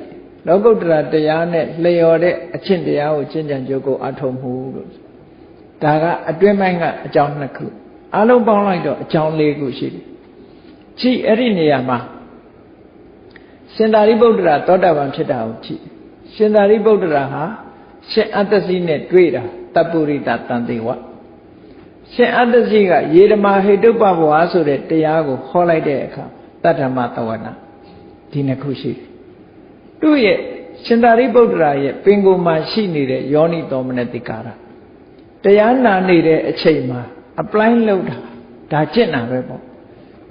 လောကုတ္တရာတရားနဲ့လျော်တဲ့အကျင့်တရားကိုကျင့်ကြံကြိုးကိုအထောက်မှုလို့ဒါကအတွင်းပိုင်းကအကြောင်း2ခုအလုံးပေါင်းလိုက်တော့အကြောင်း4ခုရှိတယ်ကြည့်အဲ့ဒီနေရာမှာရှင်သာရိပုတ္တရာသောတာပန်ဖြစ်တာကိုကြည့်ရှင်သာရိပုတ္တရာဟာရှင်အတ္တစီနဲ့တွေ့တာတပ္ပုရိတတန်တေဝရှင်အတ္တစီကယေဓမာဟိတုပ္ပဘဝဆိုတဲ့တရားကိုဟောလိုက်တဲ့အခါတတ္ထမတဝနာဒီ2ခုရှိတယ်သူ့ရဲ့ရှင်သာရိပုတ္တရာရဲ့ပင်ကိုယ်မှာရှိနေတဲ့ယောနိသောမနတိကာရတရားနာနေတဲ့အချိန်မှာ apply လုပ်တာဒါကျင့်တာပဲပေါ့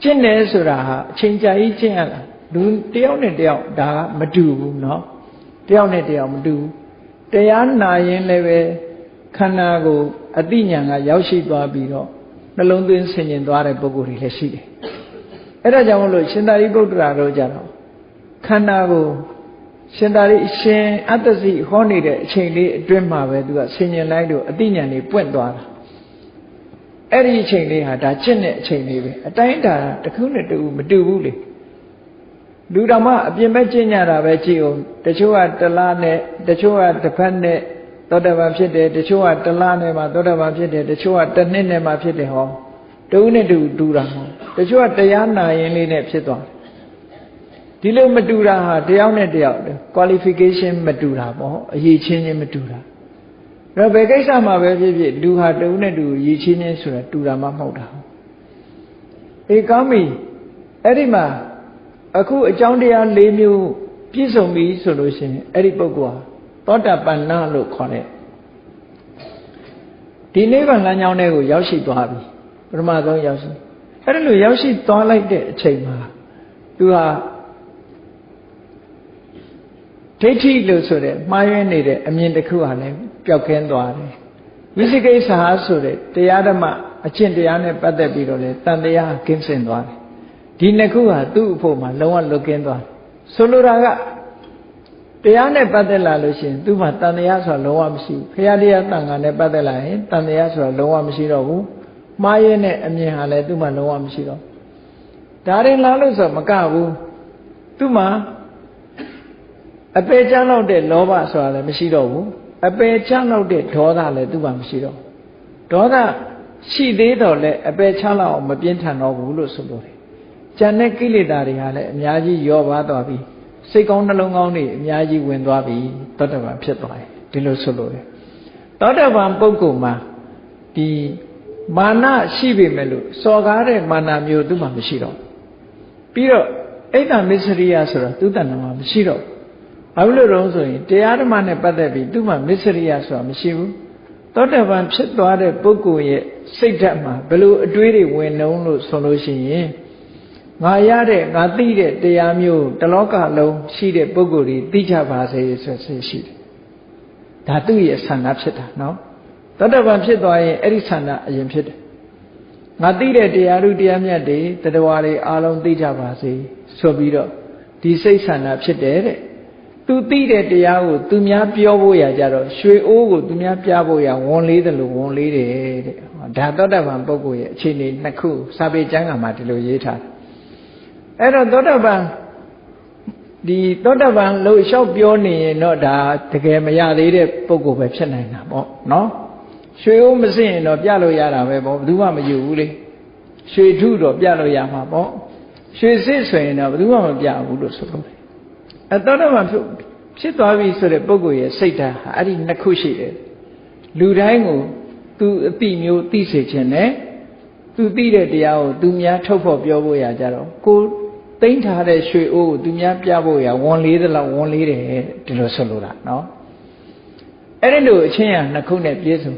ကျင့်တယ်ဆိုတာဟာအချိန်ကြာကြီးကျင့်ရတာလူတယောက်နဲ့တယောက်ဒါကမတူဘူးเนาะတယောက်နဲ့တယောက်မတူဘူးတရားနာရင်လည်းပဲခန္ဓာကိုအသိဉာဏ်ကရောက်ရှိသွားပြီးတော့နှလုံးသွင်းဆင်ခြင်သွားတဲ့ပုဂ္ဂိုလ်တွေလည်းရှိတယ်အဲ့ဒါကြောင့်မလို့ရှင်သာရိပုတ္တရာတို့ကြတော့ခန္ဓာကိုရှင်သာရိရှင်အတ္တစီဟောနေတဲ့အချိန်လေးအတွင်းမှာပဲသူကဆင်ញင်လိုက်လို့အသိဉာဏ်တွေပွင့်သွားတာအဲ့ဒီအချိန်လေးဟာဒါကျင့်တဲ့အချိန်လေးပဲအတိုင်းတာတစ်ခုနဲ့တူမတူဘူးလေလူတော်မှအပြင်မဲ့ကျင့်ကြတာပဲကြည့်အောင်တချို့ကတစ်လနဲ့တချို့ကတစ်ဖက်နဲ့သောတာပန်ဖြစ်တယ်တချို့ကတစ်လနဲ့မှသောတာပန်ဖြစ်တယ်တချို့ကတစ်နှစ်နဲ့မှဖြစ်တယ်ဟောတူနဲ့တူတာမဟုတ်တချို့ကတရားနာရင်လေးနဲ့ဖြစ်သွားဒီလိုမတူတာဟာတယောက်နဲ့တယောက် qualification မတူတာပေါ့အရေးချင်းချင်းမတူတာဒါဘယ်ကိစ္စမှာပဲဖြစ်ဖြစ်လူဟာတူနဲ့တူရည်ချင်းချင်းဆိုတာတူတာမှမဟုတ်တာအေးကောင်းပြီအဲ့ဒီမှာအခုအကြောင်းတရား၄မျိုးပြည့်စုံပြီဆိုလို့ရှိရင်အဲ့ဒီပုဂ္ဂိုလ်ဟာသောတာပန်နာလို့ခေါ်တဲ့ဒီနိဗ္ဗာန်လမ်းကြောင်းထဲကိုရောက်ရှိသွားပြီပထမဆုံးရောက်ရှိအဲ့ဒါလိုရောက်ရှိသွားလိုက်တဲ့အချိန်မှာသူဟာဒိဋ္ဌိလို့ဆိုတဲ့မှားယွင်းနေတဲ့အမြင်တစ်ခုဟာလည်းပျောက်ကင်းသွားတယ်ဝိသိကိစ္စဟာဆိုတဲ့တရားဓမ္မအကျင့်တရားနဲ့ပတ်သက်ပြီးတော့လေတန်တရားကင်းစင်သွားတယ်ဒီ2ခုဟာသူ့အဖို့မှာလုံးဝလွတ်ကင်းသွားတယ်ဆိုလိုတာကတရားနဲ့ပတ်သက်လာလို့ရှိရင်သူ့မှာတန်တရားဆိုတာလုံးဝမရှိဘူးဘုရားတရားတန်ခါနဲ့ပတ်သက်လာရင်တန်တရားဆိုတာလုံးဝမရှိတော့ဘူးမှားယွင်းတဲ့အမြင်ဟာလည်းသူ့မှာလုံးဝမရှိတော့ဒါရင်လာလို့ဆိုမကဘူးသူ့မှာအပေချမ်းလောက်တဲ့လောဘဆိုတာလည်းမရှိတော့ဘူးအပေချမ်းလောက်တဲ့ဒေါသလည်းသူ့မှာမရှိတော့ဒေါသရှိသေးတော့လည်းအပေချမ်းလောက်အောင်မပြင်းထန်တော့ဘူးလို့ဆိုလို့တယ်ကျန်တဲ့ကိလေသာတွေဟာလည်းအများကြီးရောပါသွားပြီစိတ်ကောင်းနှလုံးကောင်းတွေအများကြီးဝင်သွားပြီသောတာပန်ဖြစ်သွားတယ်ဒီလိုဆိုလို့တယ်သောတာပန်ပုဂ္ဂိုလ်မှာဒီမာနရှိပေမဲ့လို့စော်ကားတဲ့မာနမျိုးသူ့မှာမရှိတော့ပြီးတော့အိဋ္ဌမစ္စရိယဆိုတော့သူ့တဏ္ဍာမှာမရှိတော့ဘာလို့လဲဆိုရင်တရားဓမ္မနဲ့ပတ်သက်ပြီးသူ့မှာမစ္စရိယဆိုတာမရှိဘူးသောတာပန်ဖြစ်သွားတဲ့ပုဂ္ဂိုလ်ရဲ့စိတ်ဓာတ်မှာဘယ်လိုအတွေးတွေဝင်နှုံးလို့ဆိုလို့ရှိရင်ငါရတဲ့ငါသိတဲ့တရားမျိုးတလောကလုံးရှိတဲ့ပုဂ္ဂိုလ်တွေသိကြပါစေဆိုစိတ်ရှိတယ်ဒါသူ့ရဲ့ဆန္ဒဖြစ်တာနော်သောတာပန်ဖြစ်သွားရင်အဲ့ဒီဆန္ဒအရင်ဖြစ်တယ်ငါသိတဲ့တရားဓုတရားမြတ်တွေတရားတွေအားလုံးသိကြပါစေဆိုပြီးတော့ဒီစိတ်ဆန္ဒဖြစ်တယ်တဲ့သူသိတဲ့တရားကိုသူများပြောဖို့ရကြတော့ရွှေအိုးကိုသူများပြဖို့ရဝန်လေးတယ်လို့ဝန်လေးတယ်တဲ့ဒါသောတာပန်ပုဂ္ဂိုလ်ရဲ့အခြေအနေ2ခုစာပေကျမ်းဂန်မှာဒီလိုရေးထားတယ်အဲ့တော့သောတာပန်ဒီသောတာပန်လို့လျှောက်ပြောနေရင်တော့ဒါတကယ်မရသေးတဲ့ပုဂ္ဂိုလ်ပဲဖြစ်နိုင်တာပေါ့နော်ရွှေအိုးမစင်ရင်တော့ပြလို့ရတာပဲပေါ့ဘယ်သူမှမယူဘူးလေရွှေထုတော့ပြလို့ရမှာပေါ့ရွှေစစ်ဆိုရင်တော့ဘယ်သူမှမပြဘူးလို့ဆိုလို့အသောတာပန်ဖြစ်သွားပြီဆိုတဲ့ပုဂ္ဂိုလ်ရဲ့စိတ်ဓာတ်ဟာအဲ့ဒီ2ခုရှိတယ်လူတိုင်းကိုသူအတိမျိုးသိစေခြင်းနဲ့သူသိတဲ့တရားကိုသူများထုတ်ဖို့ပြောဖို့ရကြတော့ကိုသိမ့်ထားတဲ့ရွှေအိုးကိုသူများပြဖို့ရဝန်လေးသလောက်ဝန်လေးတယ်ဒီလိုဆိုလိုတာနော်အဲ့ဒီလိုအချင်းရ2ခုနဲ့ပြည့်စုံ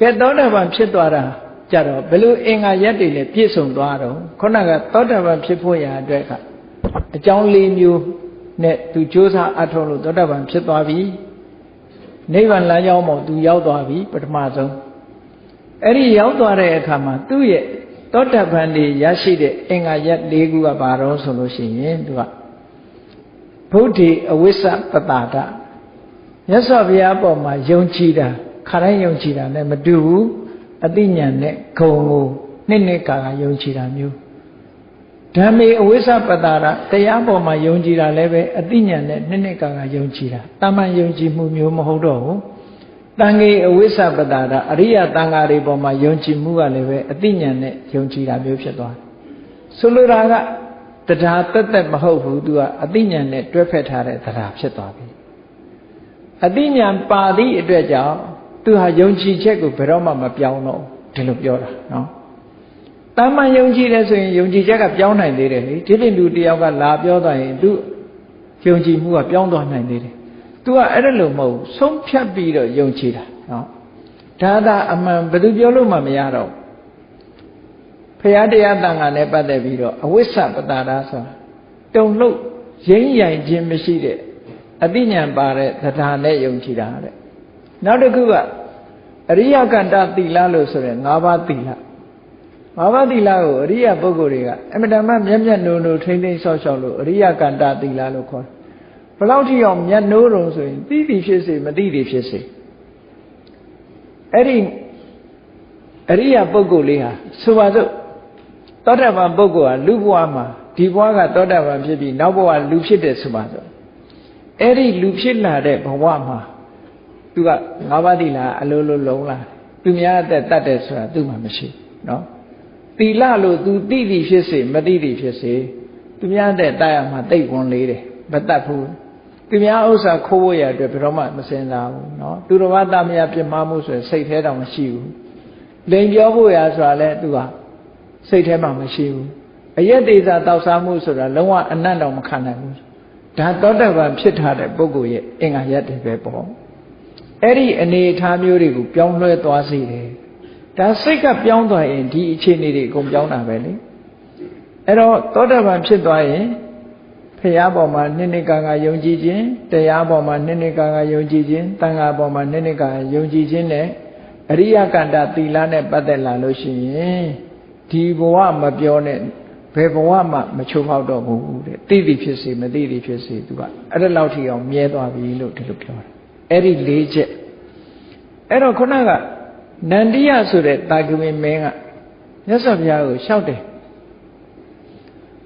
ကဲသောတာပန်ဖြစ်သွားတာကြတော့ဘယ်လိုအင်္ဂါရက်တွေနဲ့ပြည့်စုံသွားတော့ခုနကသောတာပန်ဖြစ်ဖို့ရာအတွက်ကအကြောင်း၄မျိုးနဲ့သူစ조사အထောက်လို့သောတာပန်ဖြစ်သွားပြီနိဗ္ဗာန်လမ်းကြောင်းပေါ်သူရောက်သွားပြီပထမဆုံးအဲ့ဒီရောက်သွားတဲ့အခါမှာသူ့ရဲ့သောတာပန်တွေရရှိတဲ့အင်္ဂါရက်၄ခုကဘာတော့ဆိုလို့ရှိရင်သူကဗုဒ္ဓေအဝိစ္စပတာဒမြတ်စွာဘုရားပေါ်မှာယုံကြည်တာခါတိုင်းယုံကြည်တာနဲ့မတူဘူးအသိဉာဏ်နဲ့ဂုံကိုနှစ်ကာယုံကြည်တာမျိုး ဓမ္မေအဝိဇ္ဇပတ္တာရတရားပေါ်မှာယုံကြည်တာလည်းပဲအသိဉာဏ်နဲ့နှစ်ကာယုံကြည်တာတာမန်ယုံကြည်မှုမျိုးမဟုတ်တော့ဘူးတန်ခေအဝိဇ္ဇပတ္တာရအရိယတန်ဃာတွေပေါ်မှာယုံကြည်မှုကလည်းပဲအသိဉာဏ်နဲ့ယုံကြည်တာမျိုးဖြစ်သွားတယ်ဆိုလိုတာကတရားတက်မဟုတ်ဘူးသူကအသိဉာဏ်နဲ့တွဲဖက်ထားတဲ့တရားဖြစ်သွားပြီအသိဉာဏ်ပါသည့်အတွက်ကြောင့်သူဟာယုံကြည်ချက်ကိုဘယ်တော့မှမပြောင်းတော့ဒီလိုပြောတာနော်တာမန်ယုံကြည်တယ်ဆိုရင်ယုံကြည်ချက်ကပြောင်းနိုင်သေးတယ်လေဒီပြင်လူတယောက်ကလာပြောသွားရင်သူယုံကြည်မှုကပြောင်းသွားနိုင်သေးတယ်သူကအဲ့ဒါလို့မဟုတ်ဆုံးဖြတ်ပြီးတော့ယုံကြည်တာနော်ဒါသာအမှန်ဘယ်သူပြောလို့မှမရတော့ဖရာတရားတန်ခါနဲ့ပတ်သက်ပြီးတော့အဝိဇ္ဇပတ္တာရဆိုတာတုံ့လှုပ်ရင်းရိုင်ခြင်းမရှိတဲ့အသိဉာဏ်ပါတဲ့တရားနဲ့ယုံကြည်တာတဲ့နောက်တစ်ခုကအရိယကန္တသီလလို့ဆိုရဲ၅ပါးသီလ၅ပါးသီလကိုအရိယပုဂ္ဂိုလ်တွေကအမတန်မှမျက်မျက်နှိုးနှိုးထိမ့်သိမ့်ဆောက်ရှောက်လို့အရိယကန္တသီလလို့ခေါ်တယ်ဘယ်လောက်ထိအောင်မျက်နှိုးတုံဆိုရင်သိသည်ဖြစ်စေမသိသည်ဖြစ်စေအဲ့ဒီအရိယပုဂ္ဂိုလ်လေးဟာဆိုပါစို့သောတာပန်ပုဂ္ဂိုလ်ဟာလူဘဝမှာဒီဘဝကသောတာပန်ဖြစ်ပြီးနောက်ဘဝလူဖြစ်တယ်ဆိုပါစို့အဲ့ဒီလူဖြစ်လာတဲ့ဘဝမှာသူက၅ပါးသီလအလိုလိုလုံးလာသူများအသက်တတ်တယ်ဆိုတာသူမှမရှိဘူးနော်သီလလို့သူသိသည်ဖြစ်စေမသိသည်ဖြစ်စေသူများတဲ့တတ်ရမှာတိတ်ဝင်လေးတယ်မတတ်ဘူးသူများဥစ္စာခိုးဖို့ရအတွက်ဘယ်တော့မှမစင်စားဘူးနော်သူတော်ဘာသားမယားပြစ်မှားမှုဆိုရင်စိတ်ထဲတောင်မရှိဘူးလိန်ပြောဖို့ရဆိုတာလဲသူကစိတ်ထဲမှာမရှိဘူးအယက်ဒေသတောက်စားမှုဆိုတာလုံးဝအနတ်တော်မခံနိုင်ဘူးဒါသောတပန်ဖြစ်ထားတဲ့ပုဂ္ဂိုလ်ရဲ့အင်္ဂါရက်တွေပဲပေါ့အဲ့ဒီအနေအထားမျိုးတွေကိုပြောင်းလဲသွားစေတယ်ဒါစိတ်ကပြောင်းသွားရင်ဒီအခြေအနေတွေအကုန်ပြောင်းတာပဲလေအဲ့တော့သောတပန်ဖြစ်သွားရင်ဖရာပေါ်မှာနှစ်ကာယုံကြည်ခြင်းတရားပေါ်မှာနှစ်ကာယုံကြည်ခြင်းတန်ခါပေါ်မှာနှစ်ကာယုံကြည်ခြင်းနဲ့အရိယကန္တသီလနဲ့ပတ်သက်လာလို့ရှိရင်ဒီဘဝမပြောနဲ့ဘယ်ဘဝမှမချိုးဖောက်တော့ဘူးတဲ့သိသည်ဖြစ်စေမသိသည်ဖြစ်စေသူကအဲ့ဒါလောက်ထိအောင်မြဲသွားပြီလို့ဒီလိုပြောတာအဲ့ဒီ၄ချက်အဲ့တော့ခုနကနန္ဒီယဆိုတဲ့တာဂဝေမင်းကမြတ်စွာဘုရားကိုလျှောက်တယ်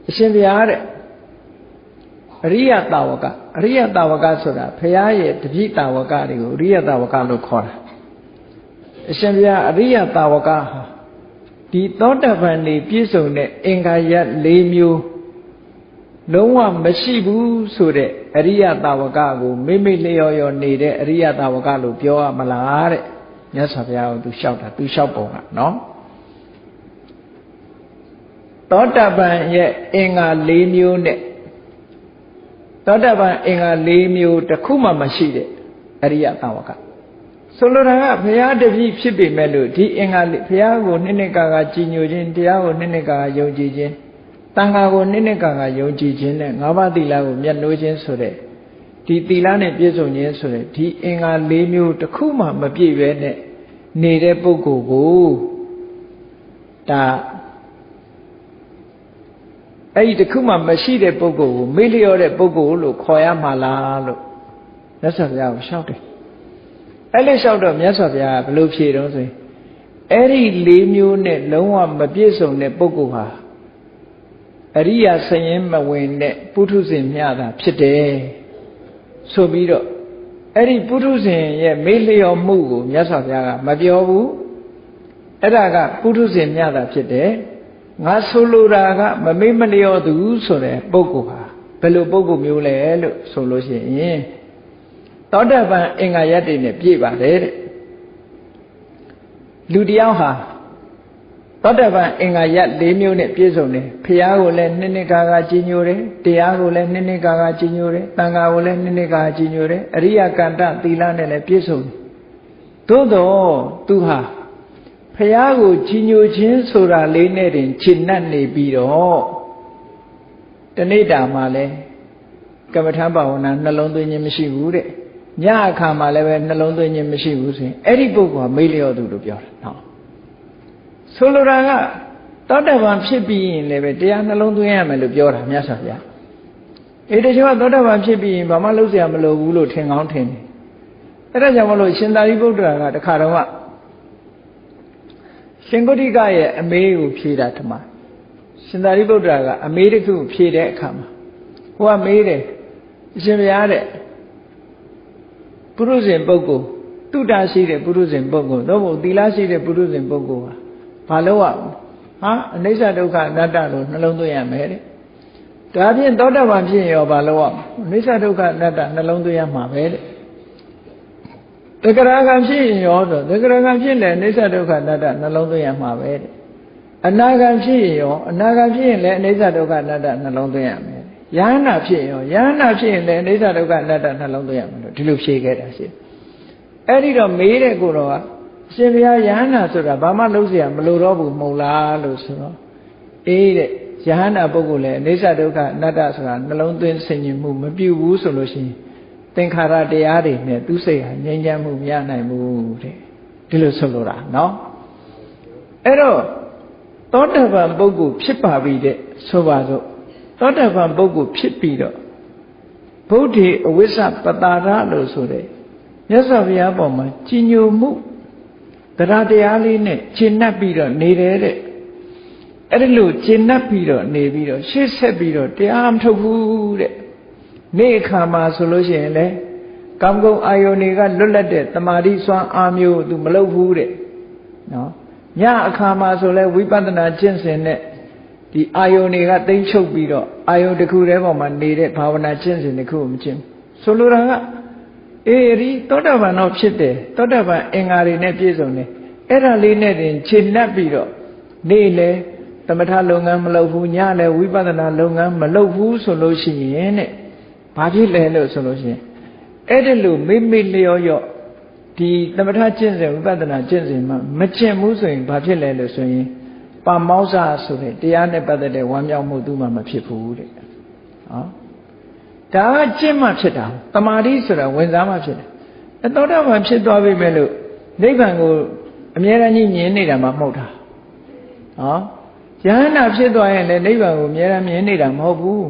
အရှင်ဘုရားတဲ့အရိယတာဝကအရိယတာဝကဆိုတာဘုရားရဲ့တပည့်တာဝကတွေကိုအရိယတာဝကလို့ခေါ်တာအရှင်ဘုရားအရိယတာဝကဟာဒီသောတပန်နေပြည့်စုံတဲ့အင်္ဂါရပ်၄မျိုးလုံးဝမရှိဘူးဆိုတဲ့အရိယတာဝကကိုမိမိလျော်လျော်နေတဲ့အရိယတာဝကလို့ပြောရမလားတဲ့မြတ်စွာဘုရားကသူလျှောက်တာသူလျှောက်ပုံကနော်သောတပန်ရဲ့အင်္ဂါ၄မျိုးနဲ့သောတပန်အင်္ဂါ၄မျိုးတစ်ခုမှမရှိတဲ့အရိယတာဝကဆိုလိုတာကဘုရားတပည့်ဖြစ်ပေမဲ့လို့ဒီအင်္ဂါဘုရားကိုနှစ်ကာကြည်ညိုခြင်းတရားကိုနှစ်ကာယုံကြည်ခြင်းတန်ခါကိုနှစ်ကာယုံကြည်ခြင်းနဲ့၅ပါးသီလကိုမျက်နှိုးခြင်းဆိုတဲ့ဒီသီလနဲ့ပြည့်စုံခြင်းဆိုတဲ့ဒီအင်္ဂါ၄မျိုးတစ်ခုမှမပြည့်ပဲနဲ့နေတဲ့ပုဂ္ဂိုလ်ကိုဒါအဲ့ဒီတစ်ခုမှမရှိတဲ့ပုဂ္ဂိုလ်ကိုမေ့လျော့တဲ့ပုဂ္ဂိုလ်လို့ခေါ်ရမှာလားလို့မြတ်စွာဘုရားကိုလျှောက်တယ်အဲ့လိုလျှောက်တော့မြတ်စွာဘုရားကဘယ်လိုဖြေတော့ဆိုရင်အဲ့ဒီ၄မျိုးနဲ့လုံးဝမပြည့်စုံတဲ့ပုဂ္ဂိုလ်ဟာအရိယာစရင်မဝင်တဲ့ပုထုဇဉ်မျှတာဖြစ်တယ်ဆိုပြီးတော့အဲ့ဒီပုထုဇဉ်ရဲ့မေ့လျော့မှုကိုမြတ်စွာဘုရားကမပြောဘူးအဲ့ဒါကပုထုဇဉ်မျှတာဖြစ်တယ်ငါဆိုလိုတာကမမေ့မလျော့သူဆိုတဲ့ပုဂ္ဂိုလ်ဟာဘယ်လိုပုဂ္ဂိုလ်မျိုးလဲလို့ဆိုလို့ရှိရင်သောတပန်အင်္ဂါရပ်တွေနဲ့ပြည့်ပါတယ်တဲ့လူတယောက်ဟာသောတပန်အင်္ဂါရပ်၄မျိုးနဲ့ပြည့်စုံတယ်ဖရာကိုလည်းနှစ်ကာကြည်ညိုတယ်တရားကိုလည်းနှစ်ကာကြည်ညိုတယ်တန်ခါကိုလည်းနှစ်ကာကြည်ညိုတယ်အရိယကန္တသီလနဲ့လည်းပြည့်စုံတယ်သို့တော့သူဟာဖရာကိုကြည်ညိုခြင်းဆိုတာလေးနဲ့တင်ခြေနှက်နေပြီးတော့တနေ့တာမှလည်းကမ္မထဘာဝနာနှလုံးသွင်းခြင်းမရှိဘူးတဲ့ညအခါမှာလည်းပဲနှလုံးသွင်းခြင်းမရှိဘူးဆိုရင်အဲ့ဒီပုဂ္ဂိုလ်ကမေ့လျော့သူလို့ပြောတာနော်ဆိုလိုတာကသောတပန်ဖြစ်ပြီးရင်လည်းပဲတရားနှလုံးသွင်းရမယ်လို့ပြောတာမြတ်စွာဘုရားတချို့ကသောတပန်ဖြစ်ပြီးရင်ဘာမှလုပ်เสียမလိုဘူးလို့ထင်ကောင်းထင်တယ်အဲ့ဒါကြောင့်မလို့ရှင်သာရိပုတ္တရာကတခါတော့ကရှင်ဂုဋ္ဌိကရဲ့အမေးကိုဖြေတာထမရှ ရှင်သာရိပုတ္တရာကအမေးတစ်ခုဖြေတဲ့အခါမှာဟိုကမေးတယ်အရှင်ဘုရားတဲ့ပုရုဇဉ်ပုဂ္ဂိုလ်တုတ္တရှိတဲ့ပုရုဇဉ်ပုဂ္ဂိုလ်တော့မဟုတ်သီလရှိတဲ့ပုရုဇဉ်ပုဂ္ဂိုလ်ဟာဘာလို့ရဟာအနိစ္စဒုက္ခအနတ္တလို့နှလုံးသွင်းရမယ်တဲ့ဒါဖြင့်သောတာပန်ဖြစ်ရောဘာလို့ရအနိစ္စဒုက္ခအနတ္တနှလုံးသွင်းရမှာပဲတဲ့သက္ကရာကံဖြစ်ရောဆိုသက္ကရာကံဖြစ်လည်းအနိစ္စဒုက္ခအနတ္တနှလုံးသွင်းရမှာပဲတဲ့အနာဂံဖြစ်ရောအနာဂံဖြစ်ရင်လည်းအနိစ္စဒုက္ခအနတ္တနှလုံးသွင်းရမယ်ယဟနာဖြစ်ရောယဟနာဖြစ်ရင်လည်းအနိစ္စဒုက္ခအနတ္တနှလုံးသွင်းရမယ်လို့ဒီလိုဖြေခဲ့တာရှိအဲ့ဒီတော့မေးတဲ့ကိုတော့အရှင်ဘုရားယဟနာဆိုတာဘာမှလုပ်เสียမလိုတော့ဘူးမဟုတ်လားလို့ဆိုတော့အေးတဲ့ယဟနာပုဂ္ဂိုလ်လည်းအနိစ္စဒုက္ခအနတ္တဆိုတာနှလုံးသွင်းဆင်ញင်မှုမပြုဘူးဆိုလို့ရှိရင်သင်္ခါရတရားတွေနဲ့သူစိတ်ဟာငြိမ်းချမ်းမှုမရနိုင်ဘူးတဲ့ဒီလိုဆိုလိုတာနော်အဲ့တော့သောတာပန်ပုဂ္ဂိုလ်ဖြစ်ပါပြီတဲ့ဆိုပါစို့သောတာပန်ပုဂ္ဂိုလ်ဖြစ်ပြီးတော့ဗုဒ္ဓေအဝိဇ္ဇပတာရလို့ဆိုတဲ့မြတ်စွာဘုရားပေါ်မှာကြီးညိုမှုတရားတရားလေးနဲ့ရှင်းနှပ်ပြီးတော့နေတယ်တဲ့အဲ့ဒီလိုရှင်းနှပ်ပြီးတော့နေပြီးတော့ရှေ့ဆက်ပြီးတော့တရားမထုတ်ဘူးတဲ့နေ့အခါမှာဆိုလို့ရှိရင်လေကောင်းကောင်းအာယုန်တွေကလွတ်လပ်တဲ့တမာတိစွမ်းအားမျိုးသူမလုပ်ဘူးတဲ့နော်ညအခါမှာဆိုလဲဝိပဿနာကျင့်စဉ်နဲ့ဒီအာယုန်တွေကတိမ့်ချုပ်ပြီးတော့အာယုန်တစ်ခုတည်းပေါ်မှာနေတဲ့ဘာဝနာကျင့်စဉ်တစ်ခုမကျင့်ဆိုလိုတာကအေရီသောတာပန်တော့ဖြစ်တယ်သောတာပန်အင်္ဂါတွေနဲ့ပြည့်စုံတယ်အဲ့ဒါလေးနဲ့တင်ခြေနှက်ပြီးတော့နေ့လေသမထလုပ်ငန်းမလုပ်ဘူးညလည်းဝိပဿနာလုပ်ငန်းမလုပ်ဘူးဆိုလို့ရှိရင်တဲ့ဘာဖြစ်လဲလို့ဆိုလို့ရှိရင်အဲ့ဒီလိုမိမိလျော့ရော့ဒီသမထကျင့်စဉ်ဝိပဿနာကျင့်စဉ်မှာမကျင့်ဘူးဆိုရင်ဘာဖြစ်လဲလို့ဆိုရင်ပါမောဇ္ဇဆိုတဲ့တရားနဲ့ပတ်သက်တဲ့ဝမ်းမြောက်မှုသူမှမဖြစ်ဘူးတဲ့ဟောဒါကကျင့်မှဖြစ်တာတမာတိဆိုတာဝင်စားမှဖြစ်တယ်အသောတာပန်ဖြစ်သွားပြီမဲ့လို့နိဗ္ဗာန်ကိုအမြဲတမ်းကြီးမြင်နေတာမှမဟုတ်တာဟောယဟနာဖြစ်သွားရင်လည်းနိဗ္ဗာန်ကိုအမြဲတမ်းမြင်နေတာမဟုတ်ဘူး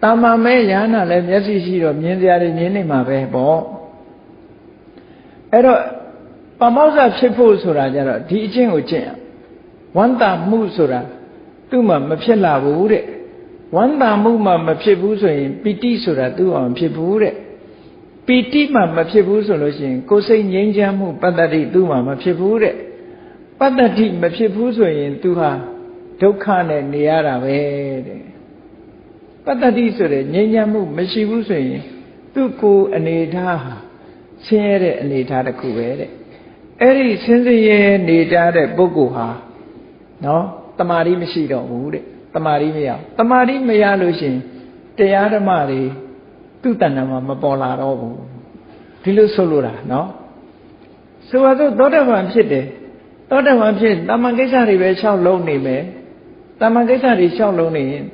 တာမန်မဲ့ယဟနာလည်းမျက်စိရှိတော့မြင်စရာတွေမြင်နေမှာပဲပေါ့အဲ့တော့ပမောဇ္ဇဖြစ်ဖို့ဆိုတာကြတော့ဒီအချင်းကိုကျင့်ရဝန္တာမှုဆိုတာသူ့မှာမဖြစ်လာဘူးတဲ့ဝန္တာမှုမှမဖြစ်ဘူးဆိုရင်ပီတိဆိုတာသူ့အောင်ဖြစ်ဘူးတဲ့ပီတိမှမဖြစ်ဘူးဆိုလို့ရှိရင်ကိုယ်စိတ်ငြိမ်းချမ်းမှုပတ္တတိသူ့မှာမဖြစ်ဘူးတဲ့ပတ္တတိမဖြစ်ဘူးဆိုရင်သူဟာဒုက္ခနဲ့နေရတာပဲတဲ့ပတ္တတိဆိုတဲ့ငြိမ်းချမ်းမှုမရှိဘူးဆိုရင်သူ့ကိုယ်အနေထားဟာဆင်းရဲတဲ့အနေထားတစ်ခုပဲတဲ့အဲ့ဒီဆင်းရဲနေကြတဲ့ပုဂ္ဂိုလ်ဟာနော်တမာတိမရှိတော့ဘူးတဲ့တမာတိမရတမာတိမရလို့ရှိရင်တရားဓမ္မတွေသူ့တဏ္ဍာမှာမပေါ်လာတော့ဘူးဒီလိုဆိုလိုတာနော်ဆိုပါစို့သောတာပန်ဖြစ်တယ်သောတာပန်ဖြစ်တမန်ကိစ္စတွေပဲလျှောက်လုံးနေမယ်တမန်ကိစ္စတွေလျှောက်လုံးနေရင်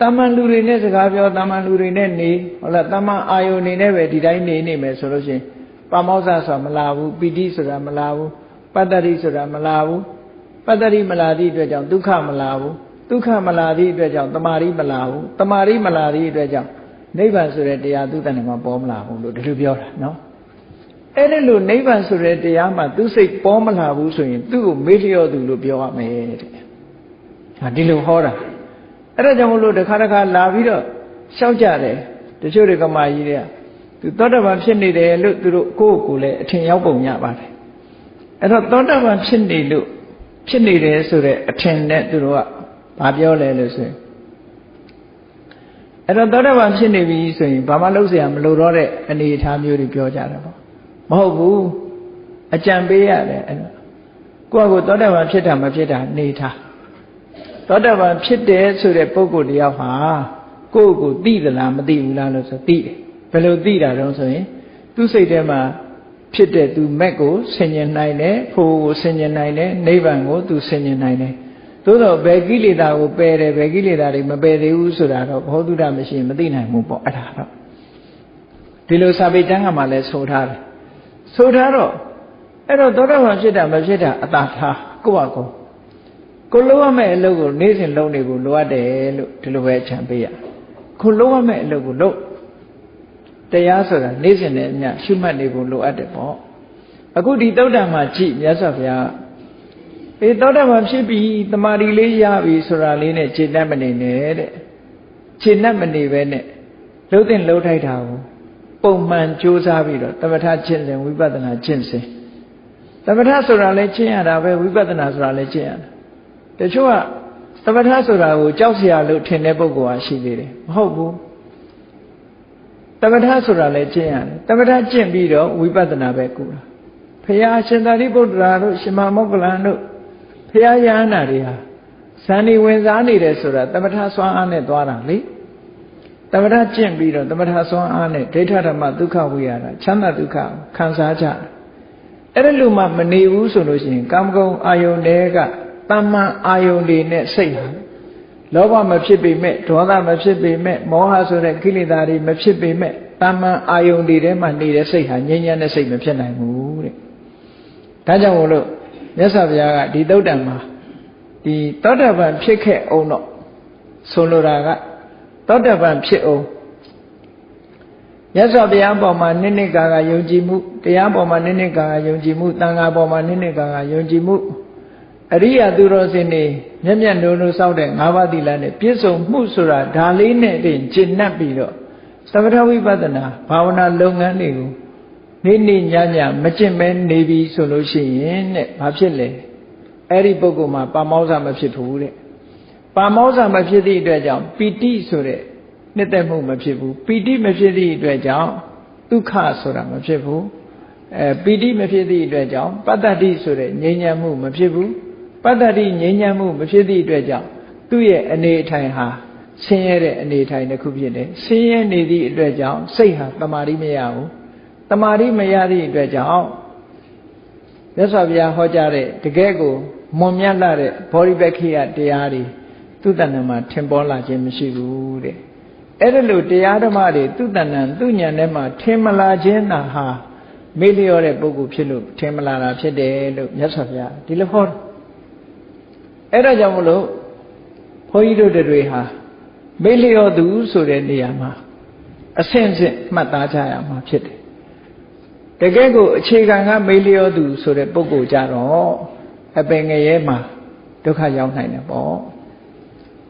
တမန်လူတွေနဲ့စကားပြောတမန်လူတွေနဲ့နေဟုတ်လားတမန်အာယုန်နေနဲ့ပဲဒီတိုင်းနေမယ်ဆိုလို့ရှိရင်ပါမောဇ္ဇဆိုတာမလာဘူးပီတိဆိုတာမလာဘူးပတ္တရိဆိုတာမလာဘူးပတ္တရိမလာသည့်အတွက်ကြောင့်ဒုက္ခမလာဘူးဒုက္ခမလာသည့်အတွက်ကြောင့်တမာရိမလာဘူးတမာရိမလာသည့်အတွက်ကြောင့်နိဗ္ဗာန်ဆိုတဲ့တရားသူ့တဏ္ဍာမှာပေါ်မလာဘူးလို့ဒီလိုပြောတာနော်အဲ့ဒီလိုနိဗ္ဗာန်ဆိုတဲ့တရားမှာသူစိတ်ပေါ်မလာဘူးဆိုရင်သူ့ကိုမေ့လျော့သူလို့ပြောရမယ်တဲ့ဟာဒီလိုဟောတာအဲ့ဒါကြောင့်မလို့တစ်ခါလာပြီးတော့ရှောက်ကြတယ်တချို့တွေကမာကြီးတွေကသူသောတာပန်ဖြစ်နေတယ်လို့သူတို့ကိုယ့်ကိုယ်လည်းအထင်ရောက်ပုံရပါတယ်အဲ့တော့သောတာပန်ဖြစ်နေလို့ဖြစ်နေတယ်ဆိုတဲ့အထင်နဲ့သူတို့ကဘာပြောလဲလို့ဆိုရင်အဲ့တော့သောတာပန်ဖြစ်နေပြီဆိုရင်ဘာမှလုပ်เสียမလိုတော့တဲ့အနေအထားမျိုးတွေပြောကြတာပေါ့မဟုတ်ဘူးအကြံပေးရတယ်အဲ့တော့ကိုယ့်ကိုယ်သောတာပန်ဖြစ်တာမဖြစ်တာနေထားသောတာပန်ဖြစ်တယ်ဆိုတဲ့ပုဂ္ဂိုလ်တယောက်ဟာကိုယ့်ကိုယ်သိသလားမသိဘူးလားလို့ဆိုသိတယ်ဘယ်လိုသိတာတော့ဆိုရင်သူ့စိတ်ထဲမှာဖြစ်တဲ့သူမက်ကိုဆင်ញင်နိုင်တယ်ဖို့ကိုဆင်ញင်နိုင်တယ်နိဗ္ဗာန်ကိုသူဆင်ញင်နိုင်တယ်သို့တော့ဘယ်ကိလေသာကိုပယ်တယ်ဘယ်ကိလေသာတွေမပယ်သေးဘူးဆိုတာတော့ဘောဓုတမရှိရင်မသိနိုင်ဘူးပေါ့အဲ့ဒါတော့ဒီလိုစာပေကျမ်းကမှလည်းဆိုထားတယ်ဆိုထားတော့အဲ့တော့သောတာပန်ဖြစ်တာမဖြစ်တာအတာထားကိုယ့်ဟာကိုလုံးရမယ့်အလုပ်ကိုနေ့စဉ်လုပ်နေဖို့လိုအပ်တယ်လို့ဒီလိုပဲအချံပေးရကိုလုံးရမယ့်အလုပ်ကိုလုပ်တရားဆိုတာနေ့စဉ်နဲ့အမျှရှုမှတ်နေဖို့လိုအပ်တယ်ပေါ့အခုဒီသုတ္တံမှာကြည့်မြတ်စွာဘုရား သောတာပန်ဖြစ်ပြီးတမာရီလေးရပြီဆိုတာလေးနဲ့ခြေတတ်မနေနဲ့တဲ့ခြေတတ်မနေပဲနဲ့လှုပ်တဲ့လှုပ်ထိုက်တာကိုပုံမှန်ကြိုးစားပြီးတော့သမထကျင့်စဉ်ဝိပဿနာကျင့်စဉ်သမထဆိုတာလည်းကျင့်ရတာပဲဝိပဿနာဆိုတာလည်းကျင့်ရတာတချို့ကသမထဆိုတာကိုကြောက်စရာလို့ထင်တဲ့ပုဂ္ဂိုလ်ဟာရှိသေးတယ်မဟုတ်ဘူးသမထဆိုတာလည်းကျင့်ရတယ်သမထကျင့်ပြီးတော့ဝိပဿနာပဲကုတာဘုရားရှင်သာရိပုတ္တရာတို့ရှင်မမောက္ကလန်တို့ဘုရားယဟန္တာတွေဟာဇန်ဒီဝင်စားနေတယ်ဆိုတာသမထစွမ်းအားနဲ့သွားတာလေသမထကျင့်ပြီးတော့သမထစွမ်းအားနဲ့ဒိဋ္ဌဓမ္မဒုက္ခဝိရဒချမ်းသာဒုက္ခခံစားကြတယ်အဲ့ဒါလို့မှမနေဘူးဆိုလို့ရှိရင်ကာမဂုဏ်အာယုန်တွေကတမ္မာအာယုန်တွေနဲ့စိတ်ဟာလောဘမဖြစ်ပေမဲ့ဒေါသမဖြစ်ပေမဲ့မောဟဆိုတဲ့ကိလေသာတွေမဖြစ်ပေမဲ့တမ္မာအာယုန်တွေထဲမှာနေတဲ့စိတ်ဟာငြိမ်းချမ်းတဲ့စိတ်မဖြစ်နိုင်ဘူးတဲ့ဒါကြောင့်မို့လို့မြတ်စွာဘုရားကဒီသုတ္တံမှာဒီသောတာပန်ဖြစ်ခဲ့အောင်တော့ဆိုလိုတာကသောတာပန်ဖြစ်အောင်မြတ်စွာဘုရားပေါ်မှာနှစ်ကာယုံကြည်မှုတရားပေါ်မှာနှစ်ကာယုံကြည်မှုသံဃာပေါ်မှာနှစ်ကာယုံကြည်မှုအရိယာသူတော်စင်တွေမျက်မျက်နှိုးနှိုးစောင့်တဲ့၅ပါးသီလနဲ့ပြည့်စုံမှုဆိုတာဒါလေးနဲ့တင်ကျင့်납ပြီးတော့သမထဝိပဿနာဘာဝနာလုပ်ငန်းတွေကိုနေ့ညမကျင့်မဲနေပြီဆိုလို့ရှိရင်တဲ့ဘာဖြစ်လဲအဲ့ဒီပုဂ္ဂိုလ်မှာပါမောဇ္ဇမဖြစ်ဘူးတဲ့ပါမောဇ္ဇမဖြစ်သည့်အတွက်ကြောင့်ပီတိဆိုတဲ့နှစ်သက်မှုမဖြစ်ဘူးပီတိမဖြစ်သည့်အတွက်ကြောင့်ဒုက္ခဆိုတာမဖြစ်ဘူးပီတိမဖြစ်သည့်အတွက်ကြောင့်ပတ္တတိဆိုတဲ့ငြိမ်းချမ်းမှုမဖြစ်ဘူးပတ္တတိငြိမ်းချမ်းမှုမဖြစ်သည့်အတွက်ကြောင့်သူ့ရဲ့အနေအထိုင်ဟာဆင်းရဲတဲ့အနေအထိုင်တစ်ခုဖြစ်တယ်ဆင်းရဲနေသည့်အတွက်ကြောင့်စိတ်ဟာတမာတိမရဘူးတမာတိမရသည့်အတွက်ကြောင့်မြတ်စွာဘုရားဟောကြားတဲ့တကယ်ကိုမွန်မြတ်လာတဲ့ဘောဓိပက္ခိယတရားတွေသူ့တဏ္ဍာမှာထင်ပေါ်လာခြင်းမရှိဘူးတဲ့အဲ့ဒါလို့တရားဓမ္မတွေသူ့တဏ္ဍာသူ့ဉာဏ်ထဲမှာထင်မလာခြင်းနာဟာမေ့လျော့တဲ့ပုဂ္ဂိုလ်ဖြစ်လို့ထင်မလာတာဖြစ်တယ်လို့မြတ်စွာဘုရားဒီလိုဟောအဲ့ဒါကြောင့်မလို့ဘုန်းကြီးတို့တွေဟာမေ့လျော့သူဆိုတဲ့နေရာမှာအဆင့်ဆင့်မှတ်သားကြရမှာဖြစ်တယ်တကယ်ကိုအခြေခံကမေ့လျော့သူဆိုတဲ့ပုဂ္ဂိုလ်ကြတော့အပင်ငရဲမှာဒုက္ခရောက်နိုင်တယ်ပေါ့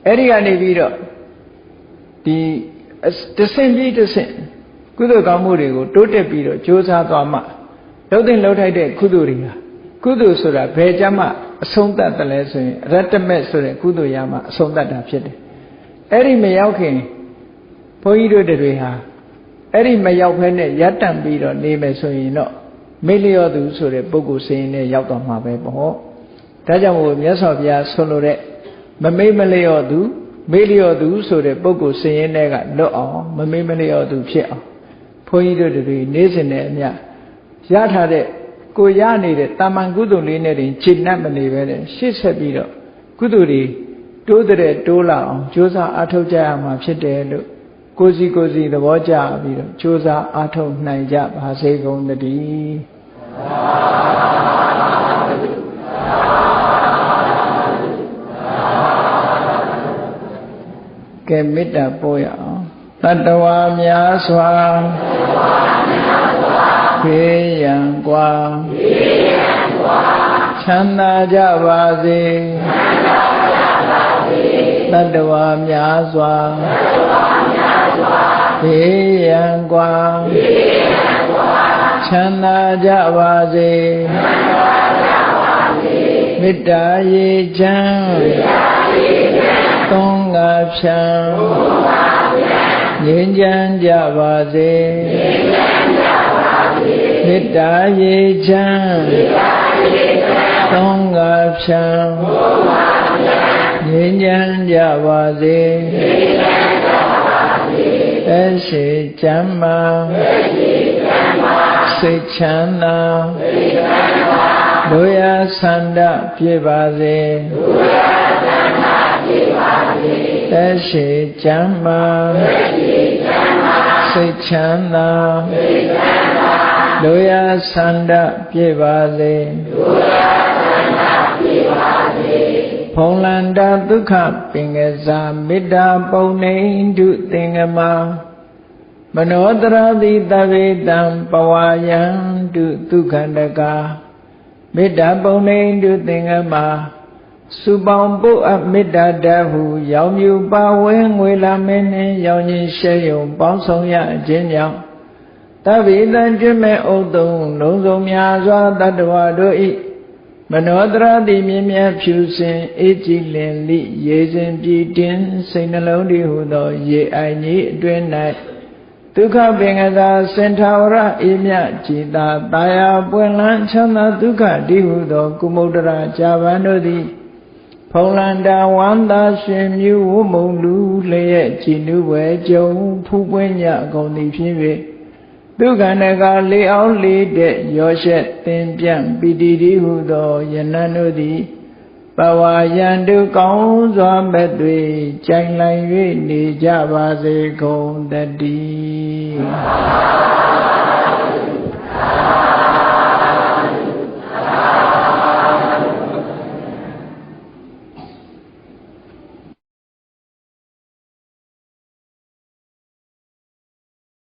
အဲ့ဒီကနေပြီးတော့ဒီတစ်ဆင့်ပြီးတစ်ဆင့်ကုသိုလ်ကောင်းမှုတွေကိုတိုးတက်ပြီးတော့ကြိုးစားသွားမှလှုပ်တဲ့လှုပ်ထိုက်တဲ့ကုသိုလ်တွေဟာကုသိုလ်ဆိုတာဘယ်ကြမှာအဆုံးသတ်တယ်လဲဆိုရင်အရတ္တမက်ဆိုတဲ့ကုသိုလ်ရမှာအဆုံးသတ်တာဖြစ်တယ်အဲ့ဒီမရောက်ခင်ဘုန်းကြီးတို့တွေဟာအဲ့ဒီမရောက်ဖဲနဲ့ရပ်တန့်ပြီးတော့နေမယ်ဆိုရင်တော့မေ့လျော့သူဆိုတဲ့ပုဂ္ဂိုလ်စင်းနဲ့ရောက်တော့မှာပဲပေါ့ဒါကြောင့်မို့မြတ်စွာဘုရားဆွလို့တဲ့မမေ့မလျော့သူမေ့လျော့သူဆိုတဲ့ပုဂ္ဂိုလ်စင်းရဲကလွတ်အောင်မမေ့မလျော့သူဖြစ်အောင်ဘုန်းကြီးတို့တွေနေ့စဉ်နဲ့အမျှရထားတဲ့ကိုရနေတဲ့တာမန်ကုသိုလ်လေးနဲ့တင်ခြေနှက်မနေပဲနဲ့ရှေ့ဆက်ပြီးတော့ကုသိုလ်တွေတိုးတဲ့တိုးလာအောင်ကြိုးစားအားထုတ်ကြရမှာဖြစ်တယ်လို့ကိုယ်စီသဘောကျပြီးတော့ကြိုးစားအားထုတ်နိုင်ကြပါစေကုန်သတည်းကဲမေတ္တာပို့ရအောင်တတ္တဝါများစွာဖေးရန်กว่าချမ်းသာကြပါစေတတ္တဝါများစွာဖေးရန်กว่าချမ်းသာကြပါစေမေတ္တာရေချမ်းသုံးငါဖြံငြိမ်းချမ်းကြပါစေမေတ္တာရေချမ်းသုံးငါဖြံငြိမ်းချမ်းကြပါစေအရှိချမ်းသာစိတ်ချမ်းသာတို့ရဆန္ဒပြည့်ပါစေအရှိချမ်းသာစိတ်ချမ်းသာတို့ရဆန္ဒပြည့်ပါစေဖုံလန္တာဒုက္ခပင်ကစားမေတ္တာပုံနေတုသင်္ကမမနောတရတိတဗေတံပဝါယံတုဒုက္ခန္တကာ မေတ္တာပုံနေတုသင်္ကမှာစုပေါင်းပုအပ်မေတ္တာတဟုရောင်မြူပါဝဲငွေလာမင်းနှင့်ရောင်ကြီးရှဲယုံပေါင်းဆောင်ရခြင်းကြောင့်တဗ္ဗေတံကျွတ်မဲ့ဥတုံလုံးစုံများစွာတတ္တဝါတို့ဤမနောတရတိမြင်မြတ်ဖြူစင်အေးကြည်လင်လိရေစဉ်ကြည်တင်စိတ်နှလုံးတည်ဟုသောရေအိုင်ကြီးအတွင်း၌ဒုက္ခပင်ကသာစင်ထာဝရအေးမြကြည်သာတာယာပွင့်လန်းချမ်းသာဒုက္ခတည်ဟုသောကုမုဒ္ဒရာဇာဗန်တို့သည်ဖုံလန္တာဝန္တာရှင်မြူဝမုံလူလျက်ကြည်နုဝဲကြုံဖူးပွင့်ညအကုန်သည်ဖြစ်၍ဒုက္ခနကလေးအောင်လေးတဲ့ရောရှက်သင်ပြန့်ပီတိတိဟုသောယနံတို့သည်ပဝါယံတုကောင်းစွာမဲ့တွေကြိုင်လိုက်၍နေကြပါစေကုန်တည်း